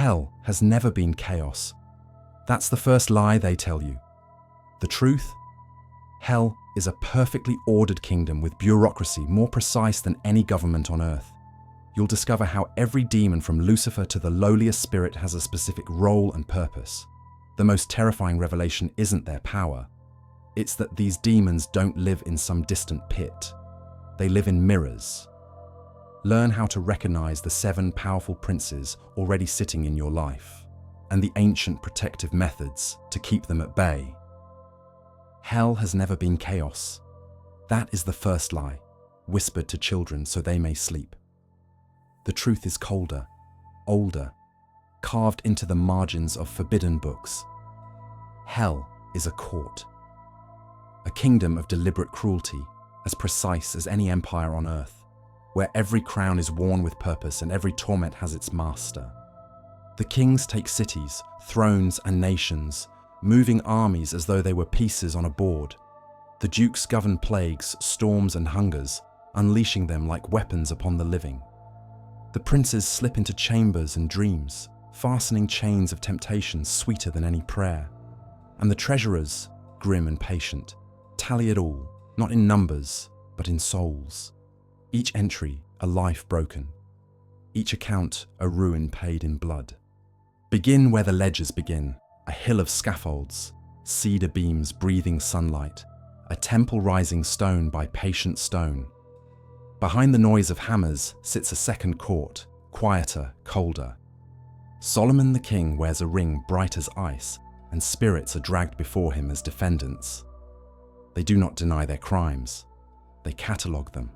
Hell has never been chaos. That's the first lie they tell you. The truth? Hell is a perfectly ordered kingdom with bureaucracy more precise than any government on earth. You'll discover how every demon from Lucifer to the lowliest spirit has a specific role and purpose. The most terrifying revelation isn't their power. It's that these demons don't live in some distant pit. They live in mirrors. Learn how to recognize the 7 powerful princes already sitting in your life, and the ancient protective methods to keep them at bay. Hell has never been chaos. That is the first lie, whispered to children so they may sleep. The truth is colder, older, carved into the margins of forbidden books. Hell is a court, a kingdom of deliberate cruelty, as precise as any empire on earth, where every crown is worn with purpose and every torment has its master. The kings take cities, thrones, and nations, moving armies as though they were pieces on a board. The dukes govern plagues, storms, and hungers, unleashing them like weapons upon the living. The princes slip into chambers and dreams, fastening chains of temptation sweeter than any prayer. And the treasurers, grim and patient, tally it all, not in numbers, but in souls. Each entry, a life broken. Each account, a ruin paid in blood. Begin where the ledgers begin, a hill of scaffolds, cedar beams breathing sunlight, a temple rising stone by patient stone. Behind the noise of hammers sits a second court, quieter, colder. Solomon the king wears a ring bright as ice, and spirits are dragged before him as defendants. They do not deny their crimes. They catalogue them.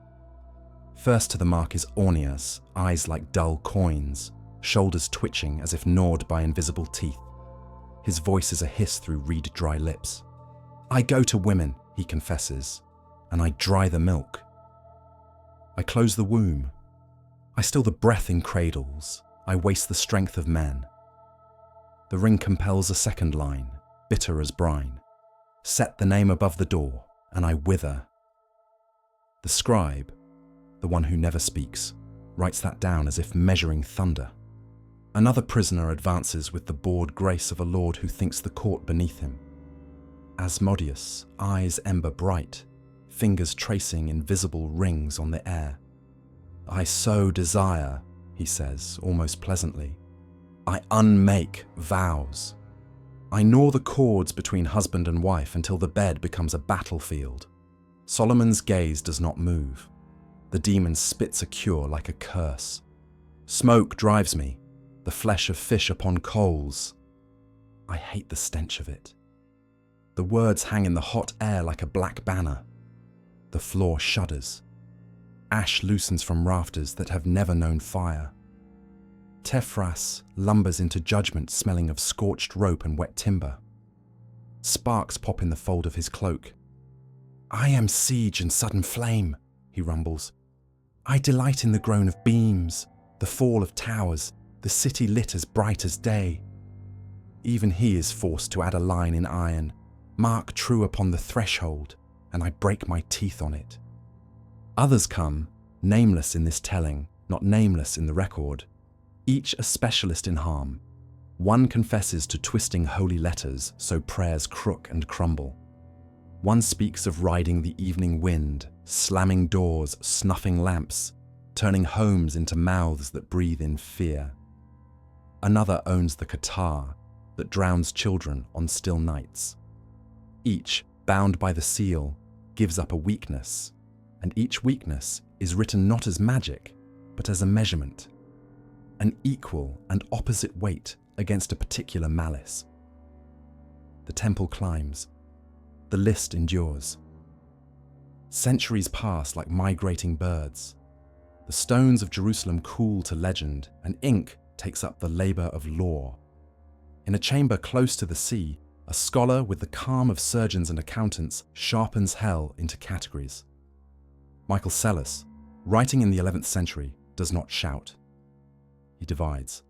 First to the mark is Orneas, eyes like dull coins, shoulders twitching as if gnawed by invisible teeth. His voice is a hiss through reed-dry lips. I go to women, he confesses, and I dry the milk. I close the womb. I still the breath in cradles. I waste the strength of men. The ring compels a second line, bitter as brine. Set the name above the door, and I wither. The scribe, the one who never speaks, writes that down as if measuring thunder. Another prisoner advances with the bored grace of a lord who thinks the court beneath him. Asmodeus, eyes ember bright, fingers tracing invisible rings on the air. I so desire, he says, almost pleasantly. I unmake vows. I gnaw the cords between husband and wife until the bed becomes a battlefield. Solomon's gaze does not move. The demon spits a cure like a curse. Smoke drives me, the flesh of fish upon coals. I hate the stench of it. The words hang in the hot air like a black banner. The floor shudders. Ash loosens from rafters that have never known fire. Tephras lumbers into judgment smelling of scorched rope and wet timber. Sparks pop in the fold of his cloak. I am siege and sudden flame, he rumbles. I delight in the groan of beams, the fall of towers, the city lit as bright as day. Even he is forced to add a line in iron, mark true upon the threshold, and I break my teeth on it. Others come, nameless in this telling, not nameless in the record, each a specialist in harm. One confesses to twisting holy letters so prayers crook and crumble. One speaks of riding the evening wind, slamming doors, snuffing lamps, turning homes into mouths that breathe in fear. Another owns the catarrh that drowns children on still nights. Each, bound by the seal, gives up a weakness, and each weakness is written not as magic, but as a measurement, an equal and opposite weight against a particular malice. The temple climbs. The list endures. Centuries pass like migrating birds. The stones of Jerusalem cool to legend, and ink takes up the labor of law. In a chamber close to the sea, a scholar with the calm of surgeons and accountants sharpens hell into categories. Michael Psellus, writing in the 11th century, does not shout. He divides.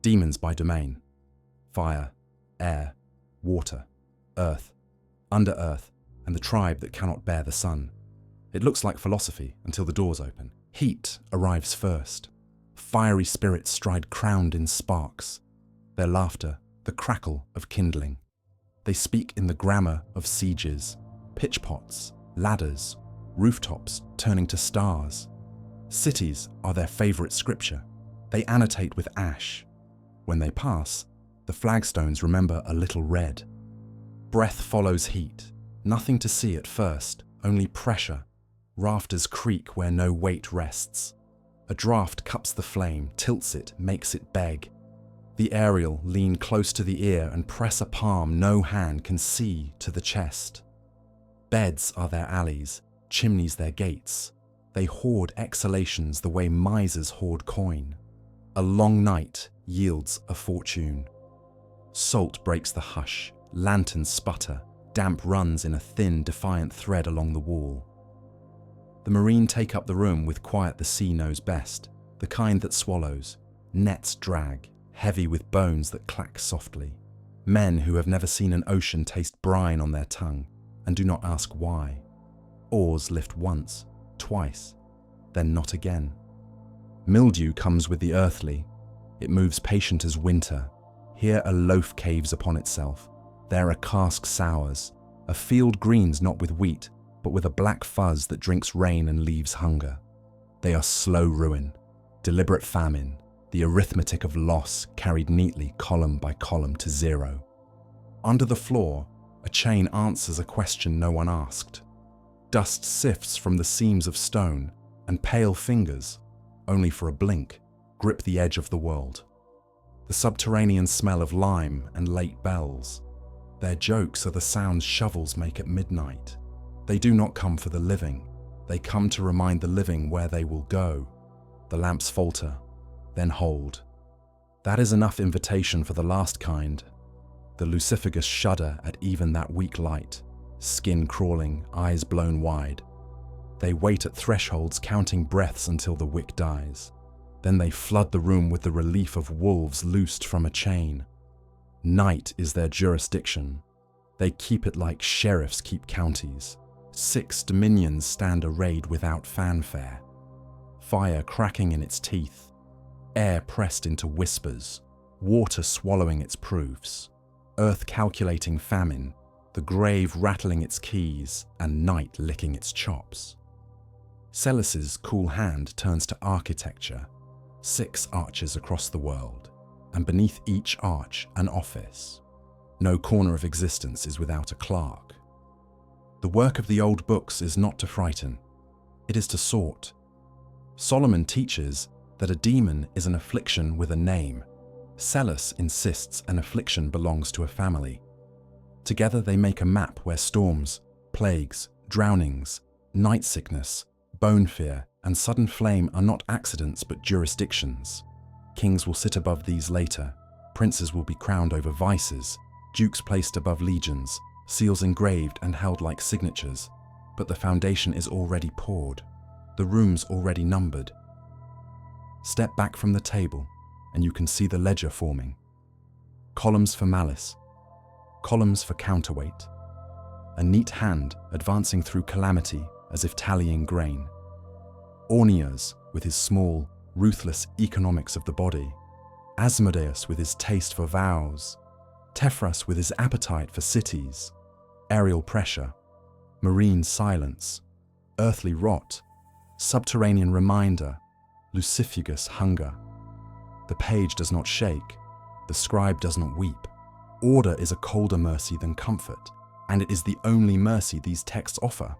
Demons by domain. Fire, air, water, earth, under earth, and the tribe that cannot bear the sun. It looks like philosophy until the doors open. Heat arrives first. Fiery spirits stride crowned in sparks. Their laughter, the crackle of kindling. They speak in the grammar of sieges, pitchpots, ladders, rooftops turning to stars. Cities are their favorite scripture. They annotate with ash. When they pass, the flagstones remember a little red. Breath follows heat. Nothing to see at first, only pressure. Rafters creak where no weight rests. A draught cups the flame, tilts it, makes it beg. The aerial lean close to the ear and press a palm no hand can see to the chest. Beds are their alleys, chimneys their gates. They hoard exhalations the way misers hoard coin. A long night yields a fortune. Salt breaks the hush, lanterns sputter, damp runs in a thin, defiant thread along the wall. The marine take up the room with quiet the sea knows best, the kind that swallows. Nets drag, heavy with bones that clack softly. Men who have never seen an ocean taste brine on their tongue, and do not ask why. Oars lift once, twice, then not again. Mildew comes with the earthly. It moves patient as winter. Here a loaf caves upon itself. There a cask sours. A field greens not with wheat, but with a black fuzz that drinks rain and leaves hunger. They are slow ruin, deliberate famine, the arithmetic of loss carried neatly column by column to zero. Under the floor, a chain answers a question no one asked. Dust sifts from the seams of stone, and pale fingers, only for a blink, grip the edge of the world. The subterranean smell of lime and late bells. Their jokes are the sounds shovels make at midnight. They do not come for the living. They come to remind the living where they will go. The lamps falter, then hold. That is enough invitation for the last kind. The Lucifergus shudder at even that weak light, skin crawling, eyes blown wide. They wait at thresholds counting breaths until the wick dies. Then they flood the room with the relief of wolves loosed from a chain. Night is their jurisdiction. They keep it like sheriffs keep counties. 6 dominions stand arrayed without fanfare. Fire cracking in its teeth. Air pressed into whispers. Water swallowing its proofs. Earth calculating famine. The grave rattling its keys, and night licking its chops. Celis's cool hand turns to architecture. 6 arches across the world, and beneath each arch an office. No corner of existence is without a clerk. The work of the old books is not to frighten, it is to sort. Solomon teaches that a demon is an affliction with a name. Celis insists an affliction belongs to a family. Together they make a map where storms, plagues, drownings, night sickness, bone fear, and sudden flame are not accidents but jurisdictions. Kings will sit above these later. Princes will be crowned over vices, dukes placed above legions, seals engraved and held like signatures. But the foundation is already poured, the rooms already numbered. Step back from the table, and you can see the ledger forming. Columns for malice, columns for counterweight. A neat hand advancing through calamity as if tallying grain. Ornias with his small, ruthless economics of the body. Asmodeus with his taste for vows. Tephras with his appetite for cities. Aerial pressure. Marine silence. Earthly rot. Subterranean reminder. Lucifergus hunger. The page does not shake. The scribe does not weep. Order is a colder mercy than comfort, and it is the only mercy these texts offer.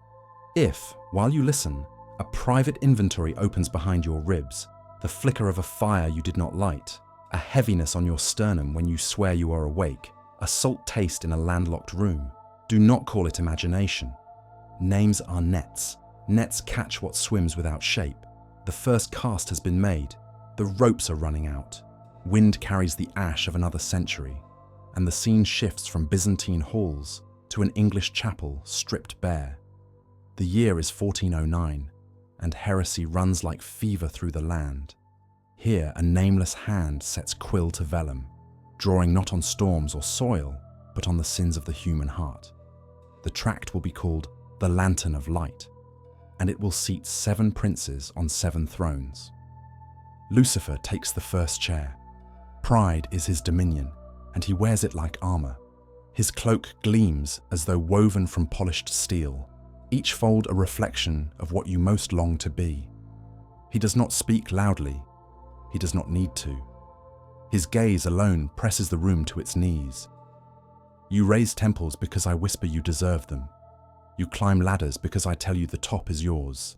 If, while you listen, a private inventory opens behind your ribs, the flicker of a fire you did not light, a heaviness on your sternum when you swear you are awake, a salt taste in a landlocked room, do not call it imagination. Names are nets. Nets catch what swims without shape. The first cast has been made. The ropes are running out. Wind carries the ash of another century, and the scene shifts from Byzantine halls to an English chapel stripped bare. The year is 1409, and heresy runs like fever through the land. Here a nameless hand sets quill to vellum, drawing not on storms or soil, but on the sins of the human heart. The tract will be called The Lantern of Light, and it will seat 7 princes on 7 thrones. Lucifer takes the first chair. Pride is his dominion, and he wears it like armor. His cloak gleams as though woven from polished steel, each fold a reflection of what you most long to be. He does not speak loudly. He does not need to. His gaze alone presses the room to its knees. You raise temples because I whisper you deserve them. You climb ladders because I tell you the top is yours.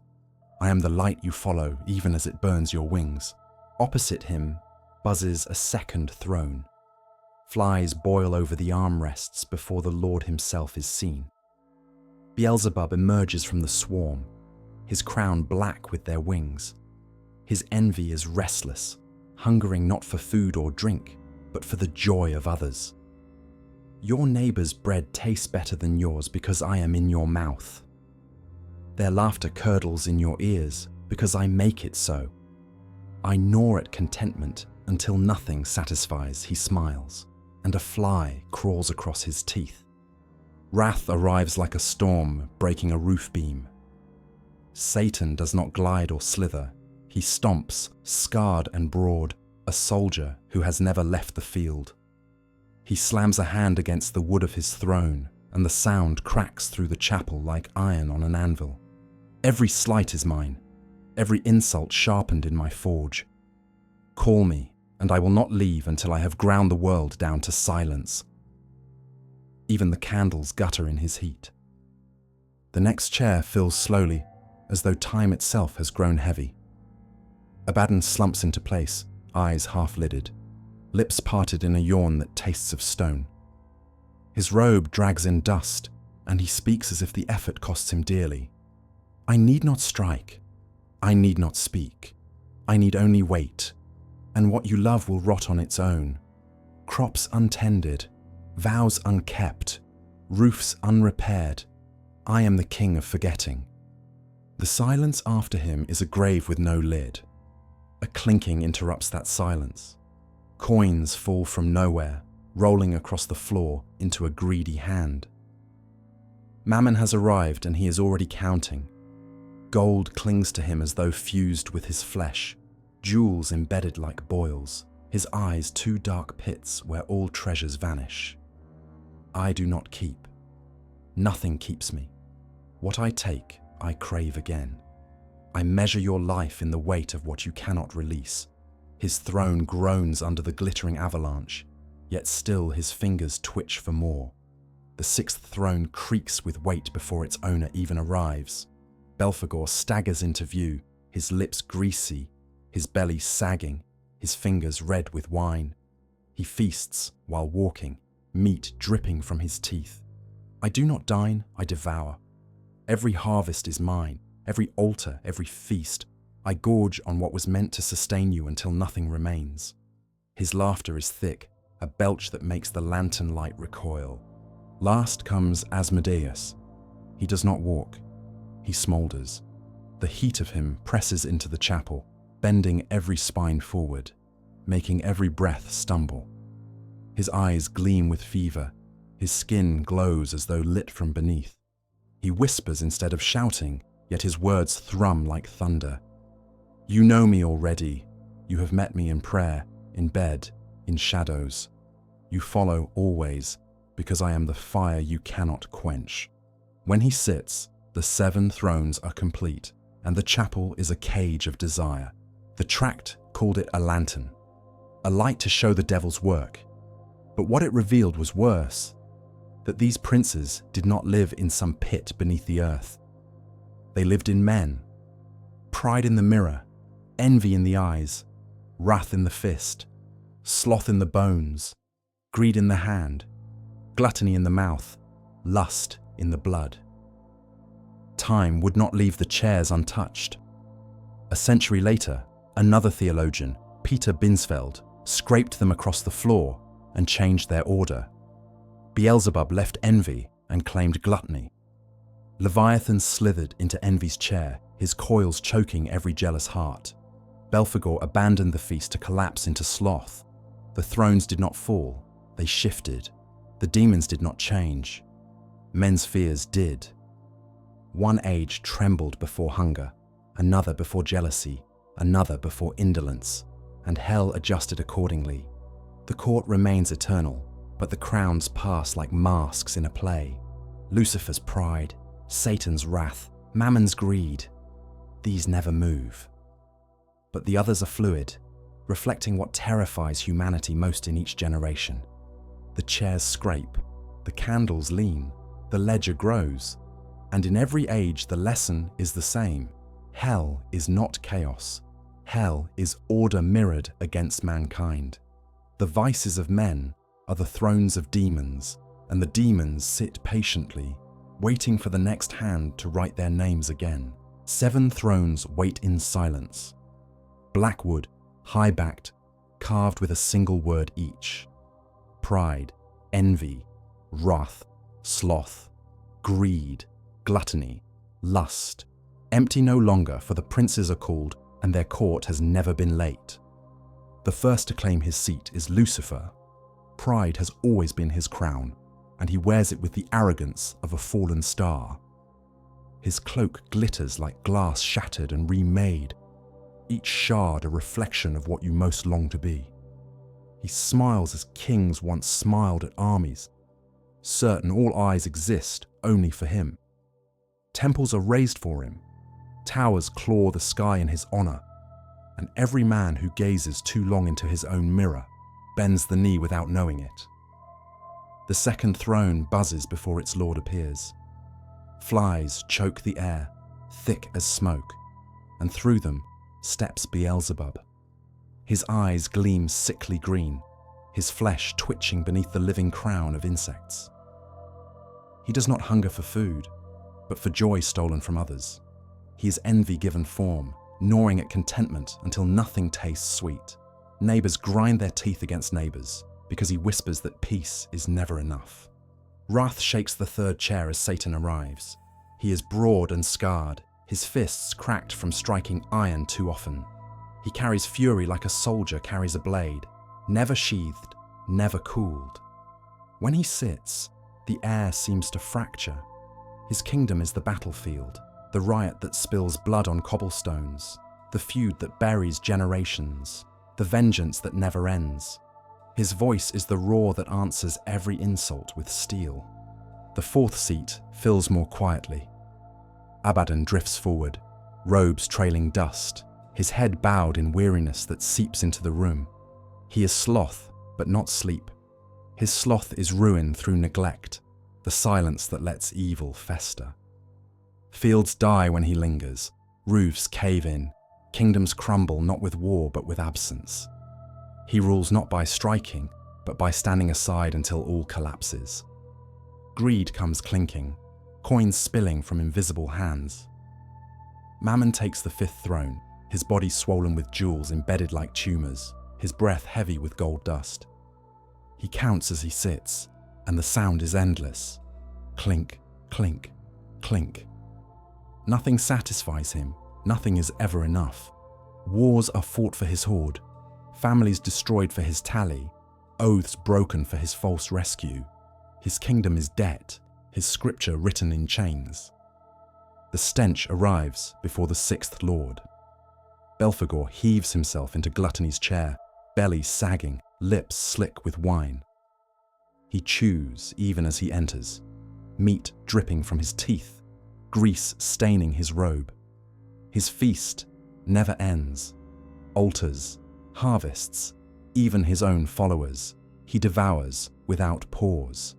I am the light you follow even as it burns your wings. Opposite him buzzes a second throne. Flies boil over the armrests before the Lord himself is seen. Beelzebub emerges from the swarm, his crown black with their wings. His envy is restless, hungering not for food or drink, but for the joy of others. Your neighbor's bread tastes better than yours because I am in your mouth. Their laughter curdles in your ears because I make it so. I gnaw at contentment until nothing satisfies, he smiles, and a fly crawls across his teeth. Wrath arrives like a storm breaking a roof beam. Satan does not glide or slither. He stomps, scarred and broad, a soldier who has never left the field. He slams a hand against the wood of his throne, and the sound cracks through the chapel like iron on an anvil. Every slight is mine, every insult sharpened in my forge. Call me, and I will not leave until I have ground the world down to silence. Even the candles gutter in his heat. The next chair fills slowly, as though time itself has grown heavy. Abaddon slumps into place, eyes half-lidded, lips parted in a yawn that tastes of stone. His robe drags in dust, and he speaks as if the effort costs him dearly. I need not strike. I need not speak. I need only wait, and what you love will rot on its own. Crops untended, vows unkept, roofs unrepaired. I am the king of forgetting. The silence after him is a grave with no lid. A clinking interrupts that silence. Coins fall from nowhere, rolling across the floor into a greedy hand. Mammon has arrived and he is already counting. Gold clings to him as though fused with his flesh, jewels embedded like boils, his eyes two dark pits where all treasures vanish. I do not keep. Nothing keeps me. What I take, I crave again. I measure your life in the weight of what you cannot release. His throne groans under the glittering avalanche, yet still his fingers twitch for more. The sixth throne creaks with weight before its owner even arrives. Belphegor staggers into view, his lips greasy, his belly sagging, his fingers red with wine. He feasts while walking, meat dripping from his teeth. I do not dine, I devour. Every harvest is mine, every altar, every feast. I gorge on what was meant to sustain you until nothing remains. His laughter is thick, a belch that makes the lantern light recoil. Last comes Asmodeus. He does not walk. He smoulders. The heat of him presses into the chapel, bending every spine forward, making every breath stumble. His eyes gleam with fever. His skin glows as though lit from beneath. He whispers instead of shouting, yet his words thrum like thunder. You know me already. You have met me in prayer, in bed, in shadows. You follow always, because I am the fire you cannot quench. When he sits, the 7 thrones are complete, and the chapel is a cage of desire. The tract called it a lantern, a light to show the devil's work. But what it revealed was worse, that these princes did not live in some pit beneath the earth. They lived in men. Pride in the mirror, envy in the eyes, wrath in the fist, sloth in the bones, greed in the hand, gluttony in the mouth, lust in the blood. Time would not leave the chairs untouched. A century later, another theologian, Peter Binsfeld, scraped them across the floor and changed their order. Beelzebub left envy and claimed gluttony. Leviathan slithered into envy's chair, his coils choking every jealous heart. Belphegor abandoned the feast to collapse into sloth. The thrones did not fall, they shifted. The demons did not change. Men's fears did. One age trembled before hunger, another before jealousy, another before indolence, and hell adjusted accordingly. The court remains eternal, but the crowns pass like masks in a play. Lucifer's pride, Satan's wrath, Mammon's greed, these never move. But the others are fluid, reflecting what terrifies humanity most in each generation. The chairs scrape, the candles lean, the ledger grows, and in every age the lesson is the same. Hell is not chaos. Hell is order mirrored against mankind. The vices of men are the thrones of demons, and the demons sit patiently, waiting for the next hand to write their names again. 7 thrones wait in silence. Blackwood, high-backed, carved with a single word each. Pride, envy, wrath, sloth, greed, gluttony, lust. Empty no longer, for the princes are called, and their court has never been late. The first to claim his seat is Lucifer. Pride has always been his crown, and he wears it with the arrogance of a fallen star. His cloak glitters like glass shattered and remade, each shard a reflection of what you most long to be. He smiles as kings once smiled at armies, certain all eyes exist only for him. Temples are raised for him, towers claw the sky in his honor, and every man who gazes too long into his own mirror bends the knee without knowing it. The second throne buzzes before its lord appears. Flies choke the air, thick as smoke, and through them steps Beelzebub. His eyes gleam sickly green, his flesh twitching beneath the living crown of insects. He does not hunger for food, but for joy stolen from others. He is envy given form, gnawing at contentment until nothing tastes sweet. Neighbors grind their teeth against neighbors because he whispers that peace is never enough. Wrath shakes the third chair as Satan arrives. He is broad and scarred, his fists cracked from striking iron too often. He carries fury like a soldier carries a blade, never sheathed, never cooled. When he sits, the air seems to fracture. His kingdom is the battlefield, the riot that spills blood on cobblestones, the feud that buries generations, the vengeance that never ends. His voice is the roar that answers every insult with steel. The fourth seat fills more quietly. Abaddon drifts forward, robes trailing dust, his head bowed in weariness that seeps into the room. He is sloth, but not sleep. His sloth is ruin through neglect, the silence that lets evil fester. Fields die when he lingers, roofs cave in, kingdoms crumble not with war but with absence. He rules not by striking, but by standing aside until all collapses. Greed comes clinking, coins spilling from invisible hands. Mammon takes the fifth throne, his body swollen with jewels embedded like tumors, his breath heavy with gold dust. He counts as he sits, and the sound is endless. Clink, clink, clink. Nothing satisfies him, nothing is ever enough. Wars are fought for his hoard, families destroyed for his tally, oaths broken for his false rescue. His kingdom is debt, his scripture written in chains. The stench arrives before the sixth lord. Belphegor heaves himself into Gluttony's chair, belly sagging, lips slick with wine. He chews even as he enters, meat dripping from his teeth, grease staining his robe. His feast never ends. Altars, harvests, even his own followers, he devours without pause.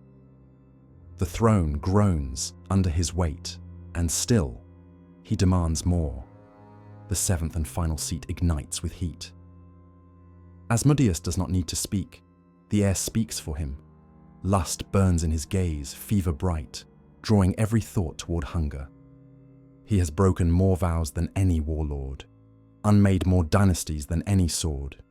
The throne groans under his weight, and still, he demands more. The seventh and final seat ignites with heat. Asmodeus does not need to speak. The air speaks for him. Lust burns in his gaze, fever bright, drawing every thought toward hunger. He has broken more vows than any warlord, unmade more dynasties than any sword.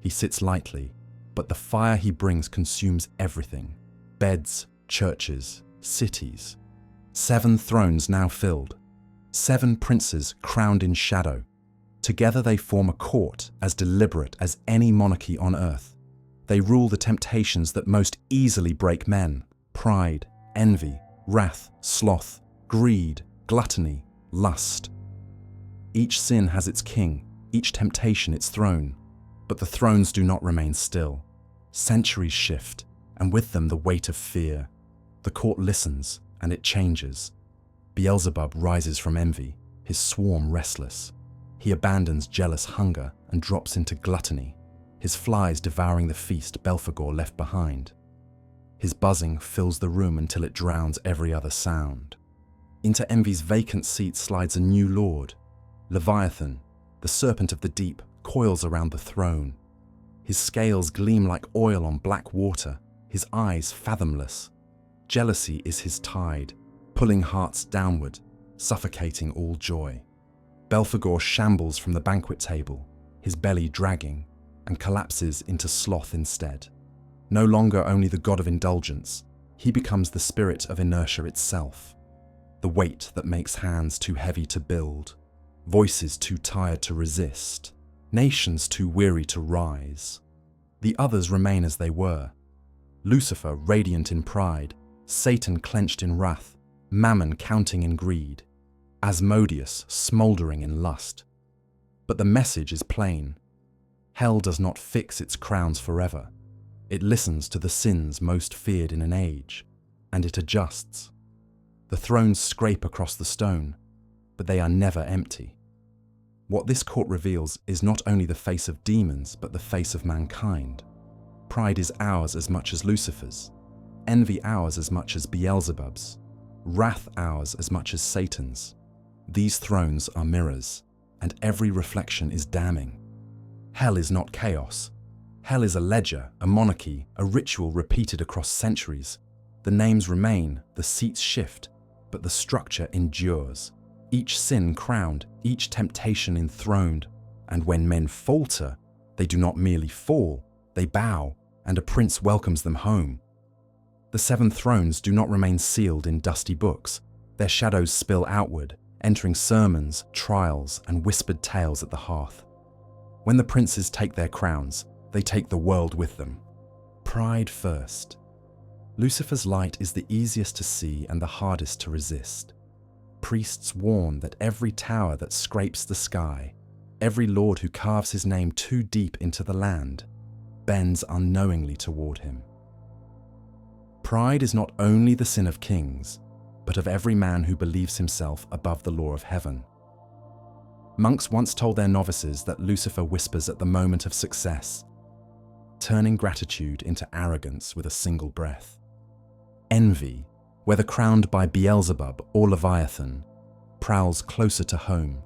He sits lightly, but the fire he brings consumes everything. Beds, churches, cities. 7 thrones now filled. 7 princes crowned in shadow. Together they form a court as deliberate as any monarchy on earth. They rule the temptations that most easily break men: pride, envy, wrath, sloth, greed, gluttony, lust. Each sin has its king, each temptation its throne. But the thrones do not remain still. Centuries shift, and with them the weight of fear. The court listens, and it changes. Beelzebub rises from envy, his swarm restless. He abandons jealous hunger and drops into gluttony, his flies devouring the feast Belphegor left behind. His buzzing fills the room until it drowns every other sound. Into envy's vacant seat slides a new lord. Leviathan, the serpent of the deep, coils around the throne. His scales gleam like oil on black water, his eyes fathomless. Jealousy is his tide, pulling hearts downward, suffocating all joy. Belphegor shambles from the banquet table, his belly dragging, and collapses into sloth instead. No longer only the god of indulgence, he becomes the spirit of inertia itself. The weight that makes hands too heavy to build, voices too tired to resist, nations too weary to rise. The others remain as they were. Lucifer radiant in pride, Satan clenched in wrath, Mammon counting in greed, Asmodeus smouldering in lust. But the message is plain. Hell does not fix its crowns forever. It listens to the sins most feared in an age, and it adjusts. The thrones scrape across the stone, but they are never empty. What this court reveals is not only the face of demons, but the face of mankind. Pride is ours as much as Lucifer's, envy ours as much as Beelzebub's, wrath ours as much as Satan's. These thrones are mirrors, and every reflection is damning. Hell is not chaos. Hell is a ledger, a monarchy, a ritual repeated across centuries. The names remain, the seats shift, but the structure endures. Each sin crowned, each temptation enthroned, and when men falter, they do not merely fall, they bow, and a prince welcomes them home. The seven thrones do not remain sealed in dusty books. Their shadows spill outward, entering sermons, trials, and whispered tales at the hearth. When the princes take their crowns, they take the world with them. Pride first. Lucifer's light is the easiest to see and the hardest to resist. Priests warn that every tower that scrapes the sky, every lord who carves his name too deep into the land, bends unknowingly toward him. Pride is not only the sin of kings, but of every man who believes himself above the law of heaven. Monks once told their novices that Lucifer whispers at the moment of success, turning gratitude into arrogance with a single breath. Envy, whether crowned by Beelzebub or Leviathan, prowls closer to home.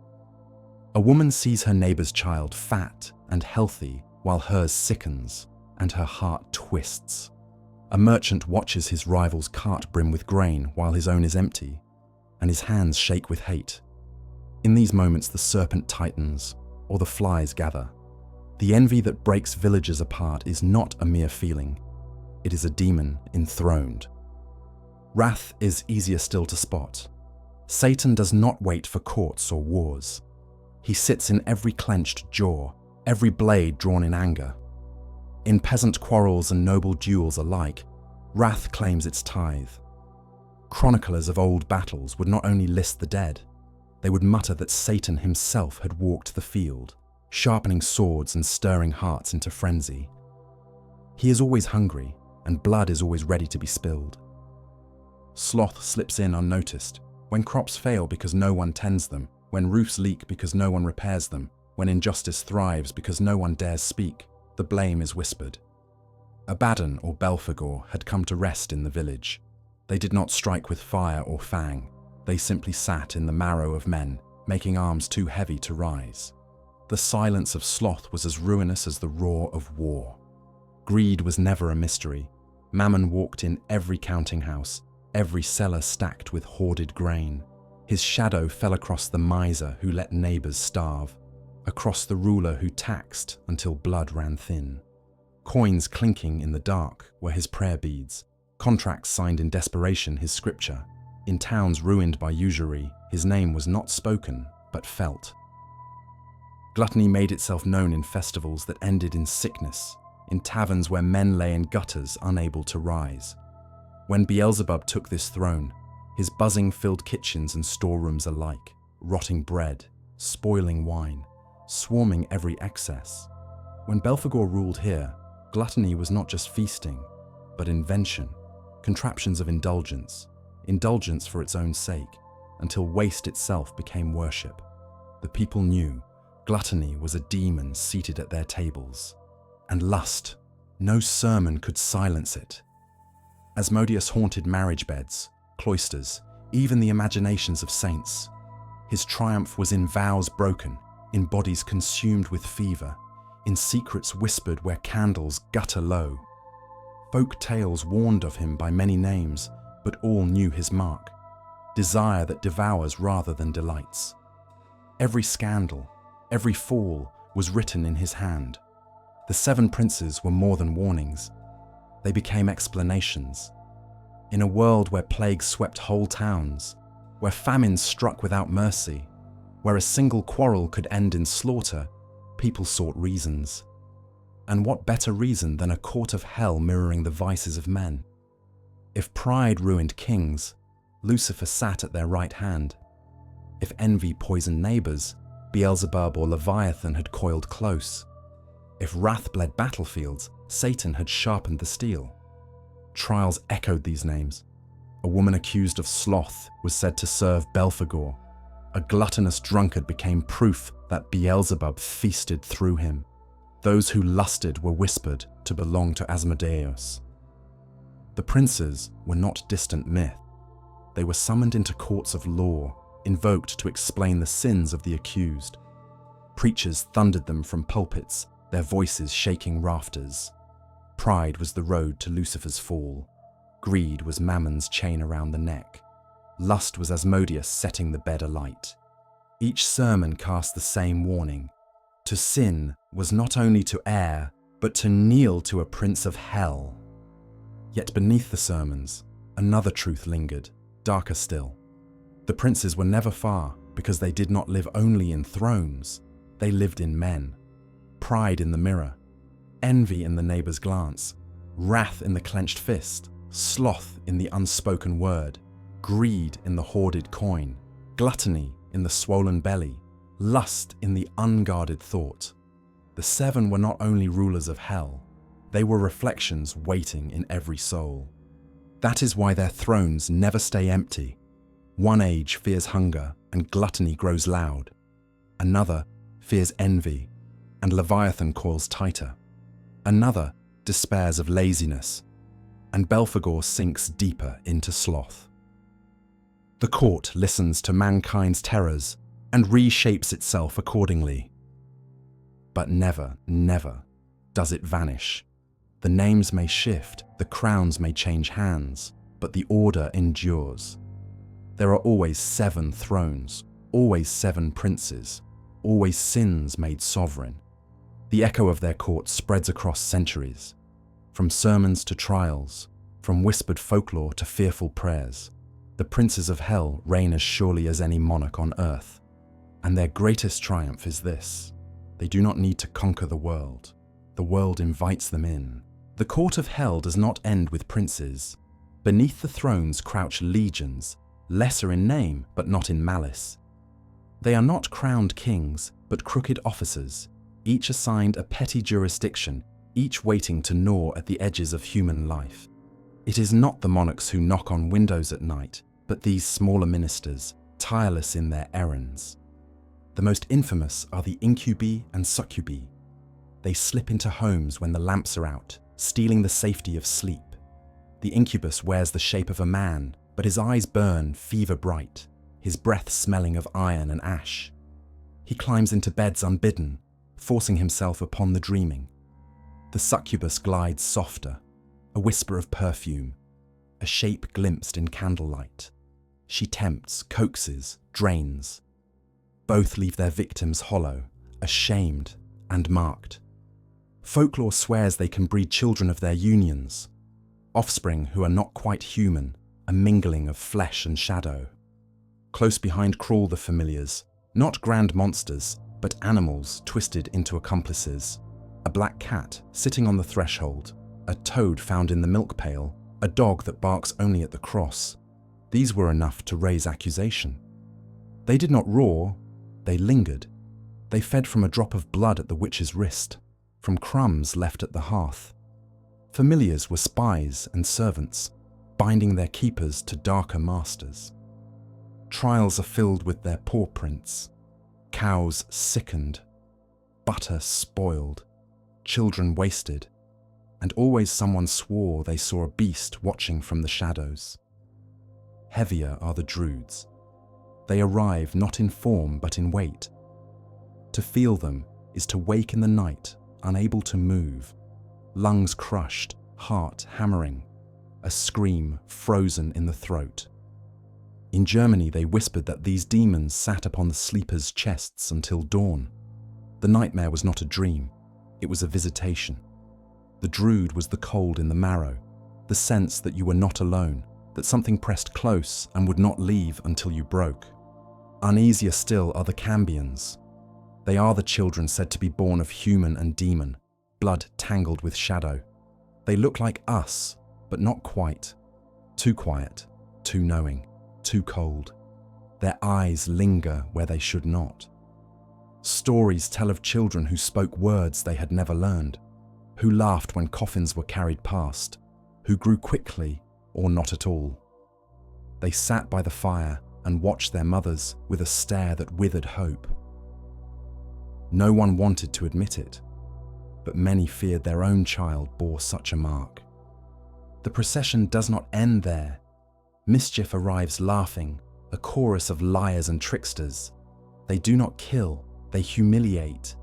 A woman sees her neighbor's child fat and healthy while hers sickens and her heart twists. A merchant watches his rival's cart brim with grain while his own is empty, and his hands shake with hate. In these moments the serpent tightens, or the flies gather. The envy that breaks villages apart is not a mere feeling. It is a demon enthroned. Wrath is easier still to spot. Satan does not wait for courts or wars. He sits in every clenched jaw, every blade drawn in anger. In peasant quarrels and noble duels alike, wrath claims its tithe. Chroniclers of old battles would not only list the dead, they would mutter that Satan himself had walked the field, sharpening swords and stirring hearts into frenzy. He is always hungry, and blood is always ready to be spilled. Sloth slips in unnoticed, when crops fail because no one tends them, when roofs leak because no one repairs them, when injustice thrives because no one dares speak. The blame is whispered. Abaddon or Belphegor had come to rest in the village. They did not strike with fire or fang. They simply sat in the marrow of men, making arms too heavy to rise. The silence of sloth was as ruinous as the roar of war. Greed was never a mystery. Mammon walked in every counting house, every cellar stacked with hoarded grain. His shadow fell across the miser who let neighbors starve, across the ruler who taxed until blood ran thin. Coins clinking in the dark were his prayer beads, contracts signed in desperation his scripture. In towns ruined by usury, his name was not spoken, but felt. Gluttony made itself known in festivals that ended in sickness, in taverns where men lay in gutters unable to rise. When Beelzebub took this throne, his buzzing filled kitchens and storerooms alike, rotting bread, spoiling wine, swarming every excess. When Belphegor ruled here, gluttony was not just feasting, but invention, contraptions of indulgence for its own sake, until waste itself became worship. The people knew gluttony was a demon seated at their tables, and lust, no sermon could silence it. Asmodeus haunted marriage beds, cloisters, even the imaginations of saints. His triumph was in vows broken, in bodies consumed with fever, in secrets whispered where candles gutter low. Folk tales warned of him by many names, but all knew his mark: desire that devours rather than delights. Every scandal, every fall was written in his hand. The 7 princes were more than warnings. They became explanations. In a world where plagues swept whole towns, where famines struck without mercy, where a single quarrel could end in slaughter, people sought reasons. And what better reason than a court of hell mirroring the vices of men? If pride ruined kings, Lucifer sat at their right hand. If envy poisoned neighbors, Beelzebub or Leviathan had coiled close. If wrath bled battlefields, Satan had sharpened the steel. Trials echoed these names. A woman accused of sloth was said to serve Belphegor. A gluttonous drunkard became proof that Beelzebub feasted through him. Those who lusted were whispered to belong to Asmodeus. The princes were not distant myth. They were summoned into courts of law, invoked to explain the sins of the accused. Preachers thundered them from pulpits, their voices shaking rafters. Pride was the road to Lucifer's fall. Greed was Mammon's chain around the neck. Lust was Asmodeus setting the bed alight. Each sermon cast the same warning. To sin was not only to err, but to kneel to a prince of hell. Yet beneath the sermons, another truth lingered, darker still. The princes were never far because they did not live only in thrones. They lived in men. Pride in the mirror, envy in the neighbor's glance, wrath in the clenched fist, sloth in the unspoken word, greed in the hoarded coin, gluttony in the swollen belly, lust in the unguarded thought. The 7 were not only rulers of hell, they were reflections waiting in every soul. That is why their thrones never stay empty. One age fears hunger and gluttony grows loud. Another fears envy and Leviathan coils tighter. Another despairs of laziness, and Belphegor sinks deeper into sloth. The court listens to mankind's terrors and reshapes itself accordingly. But never, never does it vanish. The names may shift, the crowns may change hands, but the order endures. There are always 7 thrones, always 7 princes, always sins made sovereign. The echo of their court spreads across centuries, from sermons to trials, from whispered folklore to fearful prayers. The princes of hell reign as surely as any monarch on earth. And their greatest triumph is this: they do not need to conquer the world. The world invites them in. The court of hell does not end with princes. Beneath the thrones crouch legions, lesser in name but not in malice. They are not crowned kings, but crooked officers, each assigned a petty jurisdiction, each waiting to gnaw at the edges of human life. It is not the monarchs who knock on windows at night, but these smaller ministers, tireless in their errands. The most infamous are the incubi and succubi. They slip into homes when the lamps are out, stealing the safety of sleep. The incubus wears the shape of a man, but his eyes burn fever bright, his breath smelling of iron and ash. He climbs into beds unbidden, forcing himself upon the dreaming. The succubus glides softer, a whisper of perfume, a shape glimpsed in candlelight. She tempts, coaxes, drains. Both leave their victims hollow, ashamed and marked. Folklore swears they can breed children of their unions, offspring who are not quite human, a mingling of flesh and shadow. Close behind crawl the familiars, not grand monsters, but animals twisted into accomplices. A black cat sitting on the threshold, a toad found in the milk pail, a dog that barks only at the cross. These were enough to raise accusation. They did not roar, they lingered. They fed from a drop of blood at the witch's wrist, from crumbs left at the hearth. Familiars were spies and servants, binding their keepers to darker masters. Trials are filled with their paw prints. Cows sickened, butter spoiled, children wasted, and always someone swore they saw a beast watching from the shadows. Heavier are the Druids. They arrive not in form but in weight. To feel them is to wake in the night, unable to move, lungs crushed, heart hammering, a scream frozen in the throat. In Germany, they whispered that these demons sat upon the sleepers' chests until dawn. The nightmare was not a dream, it was a visitation. The Druid was the cold in the marrow, the sense that you were not alone, that something pressed close and would not leave until you broke. Uneasier still are the Cambions. They are the children said to be born of human and demon, blood tangled with shadow. They look like us, but not quite. Too quiet, too knowing, too cold. Their eyes linger where they should not. Stories tell of children who spoke words they had never learned, who laughed when coffins were carried past, who grew quickly or not at all. They sat by the fire and watched their mothers with a stare that withered hope. No one wanted to admit it, but many feared their own child bore such a mark. The procession does not end there. Mischief arrives laughing, a chorus of liars and tricksters. They do not kill, they humiliate.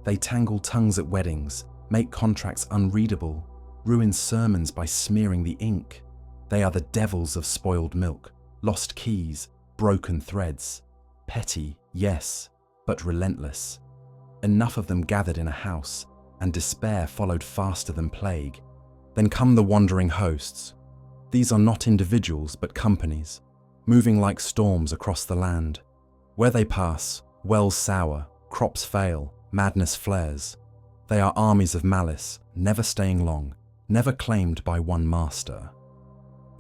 They tangle tongues at weddings, make contracts unreadable, ruin sermons by smearing the ink. They are the devils of spoiled milk, lost keys, broken threads. Petty, yes, but relentless. Enough of them gathered in a house, and despair followed faster than plague. Then come the wandering hosts. These are not individuals, but companies, moving like storms across the land. Where they pass, wells sour, crops fail, madness flares. They are armies of malice, never staying long, never claimed by one master.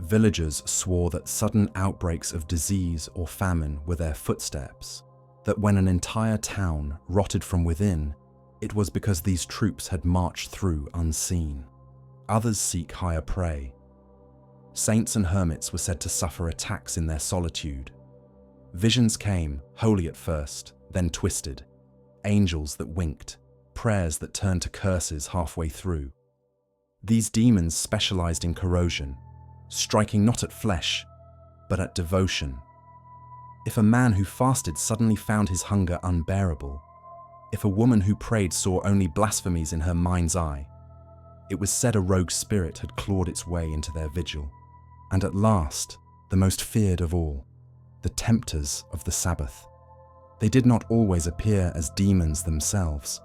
Villagers swore that sudden outbreaks of disease or famine were their footsteps, that when an entire town rotted from within, it was because these troops had marched through unseen. Others seek higher prey. Saints and hermits were said to suffer attacks in their solitude. Visions came, holy at first, then twisted. Angels that winked, prayers that turned to curses halfway through. These demons specialized in corrosion, striking not at flesh, but at devotion. If a man who fasted suddenly found his hunger unbearable, if a woman who prayed saw only blasphemies in her mind's eye, it was said a rogue spirit had clawed its way into their vigil. And at last, the most feared of all, the tempters of the Sabbath. They did not always appear as demons themselves.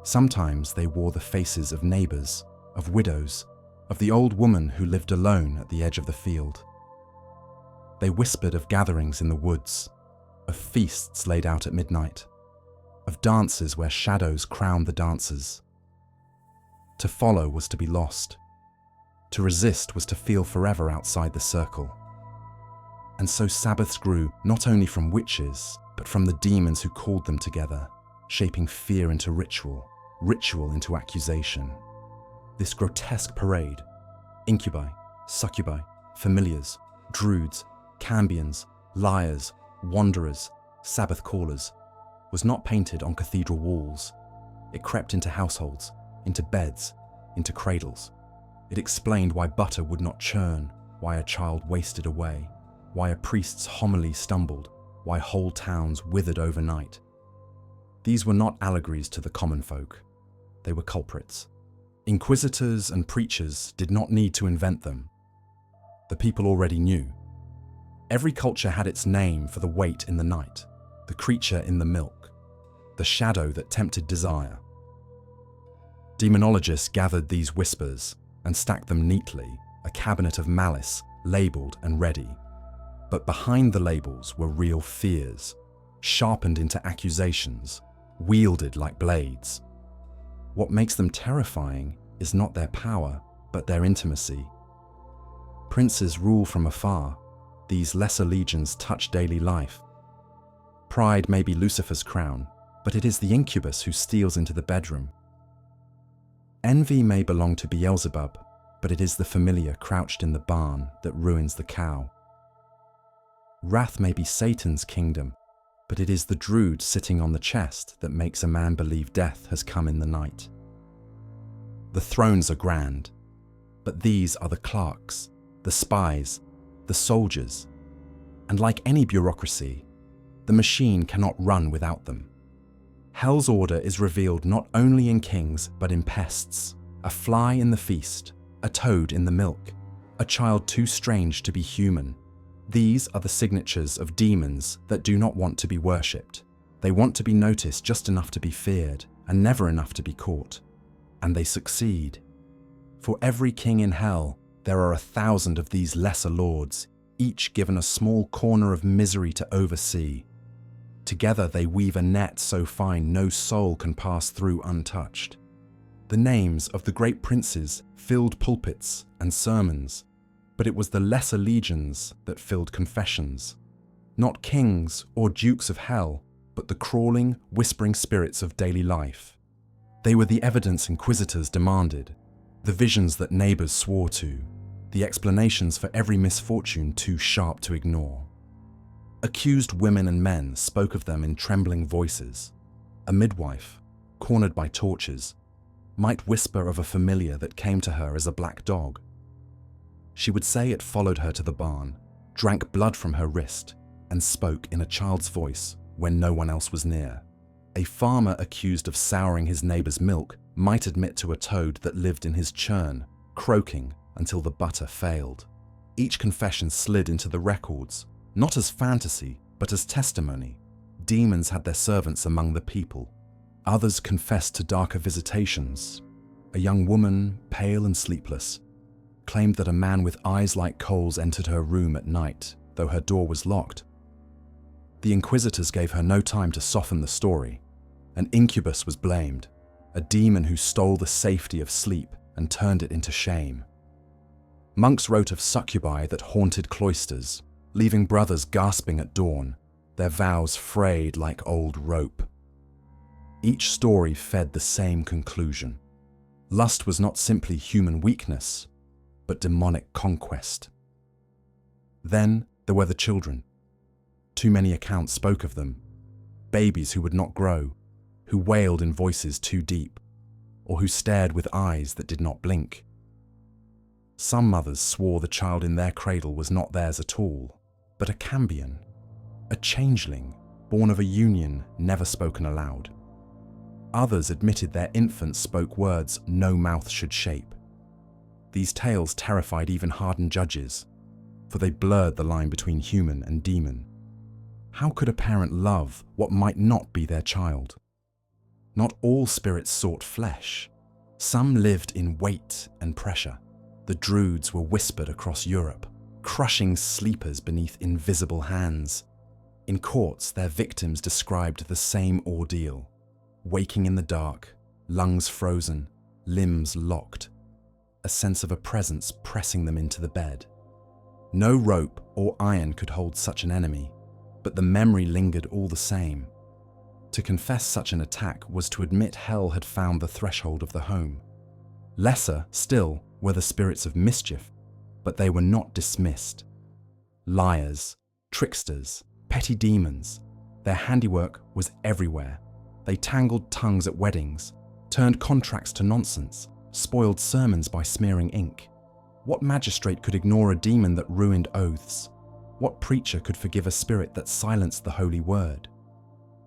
Sometimes they wore the faces of neighbors, of widows, of the old woman who lived alone at the edge of the field. They whispered of gatherings in the woods, of feasts laid out at midnight, of dances where shadows crowned the dancers. To follow was to be lost. To resist was to feel forever outside the circle. And so Sabbaths grew not only from witches, but from the demons who called them together, shaping fear into ritual, ritual into accusation. This grotesque parade, incubi, succubi, familiars, druids, cambions, liars, wanderers, Sabbath callers, was not painted on cathedral walls. It crept into households, into beds, into cradles. It explained why butter would not churn, why a child wasted away, why a priest's homily stumbled, why whole towns withered overnight. These were not allegories to the common folk. They were culprits. Inquisitors and preachers did not need to invent them. The people already knew. Every culture had its name for the weight in the night, the creature in the milk, the shadow that tempted desire. Demonologists gathered these whispers and stacked them neatly, a cabinet of malice, labeled and ready. But behind the labels were real fears, sharpened into accusations, wielded like blades. What makes them terrifying is not their power, but their intimacy. Princes rule from afar. These lesser legions touch daily life. Pride may be Lucifer's crown, but it is the incubus who steals into the bedroom. Envy may belong to Beelzebub, but it is the familiar crouched in the barn that ruins the cow. Wrath may be Satan's kingdom, but it is the druid sitting on the chest that makes a man believe death has come in the night. The thrones are grand, but these are the clerks, the spies, the soldiers, and like any bureaucracy, the machine cannot run without them. Hell's order is revealed not only in kings but in pests, a fly in the feast, a toad in the milk, a child too strange to be human. These are the signatures of demons that do not want to be worshipped. They want to be noticed just enough to be feared and never enough to be caught. And they succeed. For every king in hell, there are 1,000 of these lesser lords, each given a small corner of misery to oversee. Together they weave a net so fine no soul can pass through untouched. The names of the great princes filled pulpits and sermons, but it was the lesser legions that filled confessions. Not kings or dukes of hell, but the crawling, whispering spirits of daily life. They were the evidence inquisitors demanded, the visions that neighbors swore to, the explanations for every misfortune too sharp to ignore. Accused women and men spoke of them in trembling voices. A midwife, cornered by tortures, might whisper of a familiar that came to her as a black dog. She would say it followed her to the barn, drank blood from her wrist, and spoke in a child's voice when no one else was near. A farmer accused of souring his neighbor's milk might admit to a toad that lived in his churn, croaking until the butter failed. Each confession slid into the records, not as fantasy, but as testimony. Demons had their servants among the people. Others confessed to darker visitations. A young woman, pale and sleepless, claimed that a man with eyes like coals entered her room at night, though her door was locked. The inquisitors gave her no time to soften the story. An incubus was blamed, a demon who stole the safety of sleep and turned it into shame. Monks wrote of succubi that haunted cloisters, leaving brothers gasping at dawn, their vows frayed like old rope. Each story fed the same conclusion. Lust was not simply human weakness, but demonic conquest. Then there were the children. Too many accounts spoke of them. Babies who would not grow, who wailed in voices too deep, or who stared with eyes that did not blink. Some mothers swore the child in their cradle was not theirs at all, but a cambion, a changeling born of a union never spoken aloud. Others admitted their infants spoke words no mouth should shape. These tales terrified even hardened judges, for they blurred the line between human and demon. How could a parent love what might not be their child? Not all spirits sought flesh. Some lived in weight and pressure. The druids were whispered across Europe, crushing sleepers beneath invisible hands. In courts, their victims described the same ordeal, waking in the dark, lungs frozen, limbs locked, a sense of a presence pressing them into the bed. No rope or iron could hold such an enemy, but the memory lingered all the same. To confess such an attack was to admit hell had found the threshold of the home. Lesser still were the spirits of mischief, but they were not dismissed. Liars, tricksters, petty demons, their handiwork was everywhere. They tangled tongues at weddings, turned contracts to nonsense, spoiled sermons by smearing ink. What magistrate could ignore a demon that ruined oaths? What preacher could forgive a spirit that silenced the holy word?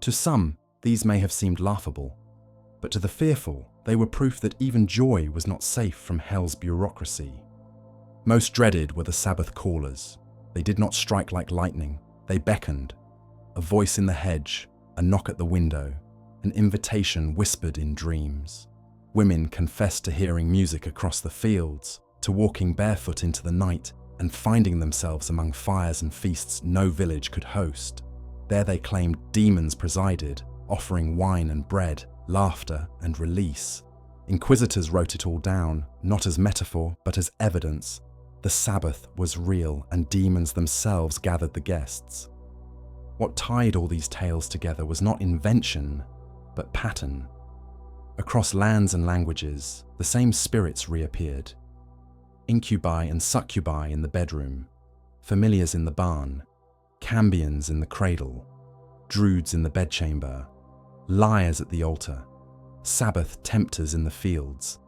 To some, these may have seemed laughable, but to the fearful, they were proof that even joy was not safe from hell's bureaucracy. Most dreaded were the Sabbath callers. They did not strike like lightning, they beckoned. A voice in the hedge, a knock at the window, an invitation whispered in dreams. Women confessed to hearing music across the fields, to walking barefoot into the night and finding themselves among fires and feasts no village could host. There they claimed demons presided, offering wine and bread, laughter and release. Inquisitors wrote it all down, not as metaphor, but as evidence. The Sabbath was real, and demons themselves gathered the guests. What tied all these tales together was not invention, but pattern. Across lands and languages, the same spirits reappeared. Incubi and succubi in the bedroom, familiars in the barn, cambions in the cradle, druids in the bedchamber, liars at the altar, Sabbath tempters in the fields.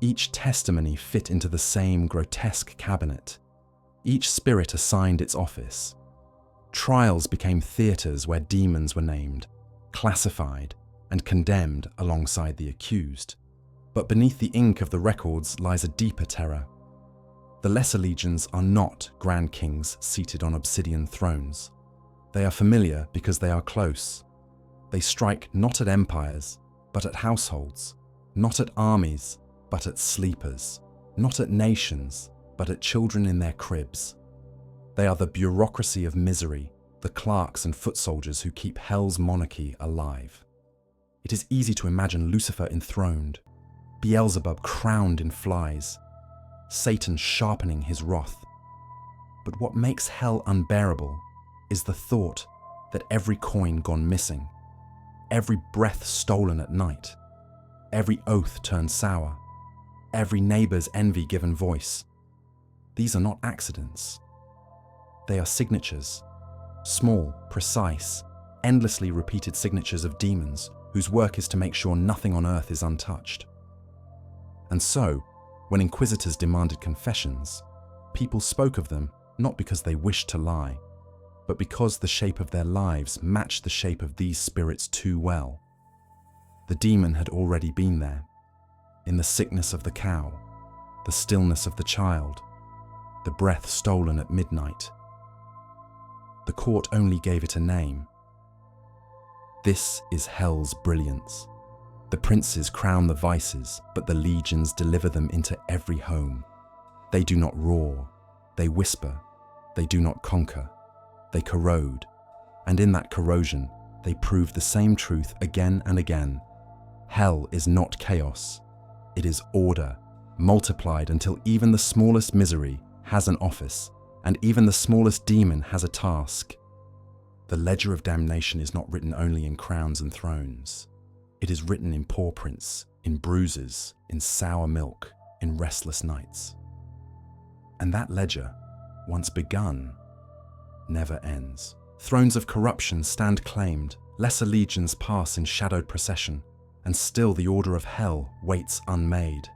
Each testimony fit into the same grotesque cabinet. Each spirit assigned its office. Trials became theatres where demons were named, classified, and condemned alongside the accused. But beneath the ink of the records lies a deeper terror. The lesser legions are not grand kings seated on obsidian thrones. They are familiar because they are close. They strike not at empires, but at households, not at armies, but at sleepers, not at nations, but at children in their cribs. They are the bureaucracy of misery, the clerks and foot soldiers who keep hell's monarchy alive. It is easy to imagine Lucifer enthroned, Beelzebub crowned in flies, Satan sharpening his wrath. But what makes hell unbearable is the thought that every coin gone missing, every breath stolen at night, every oath turned sour, every neighbour's envy given voice. These are not accidents. They are signatures, small, precise, endlessly repeated signatures of demons whose work is to make sure nothing on earth is untouched. And so, when inquisitors demanded confessions, people spoke of them not because they wished to lie, but because the shape of their lives matched the shape of these spirits too well. The demon had already been there, in the sickness of the cow, the stillness of the child, the breath stolen at midnight. The court only gave it a name. This is hell's brilliance. The princes crown the vices, but the legions deliver them into every home. They do not roar, they whisper, they do not conquer, they corrode, and in that corrosion, they prove the same truth again and again. Hell is not chaos, it is order, multiplied until even the smallest misery has an office, and even the smallest demon has a task. The ledger of damnation is not written only in crowns and thrones. It is written in paw prints, in bruises, in sour milk, in restless nights. And that ledger, once begun, never ends. Thrones of corruption stand claimed, lesser legions pass in shadowed procession, and still the order of hell waits unmade.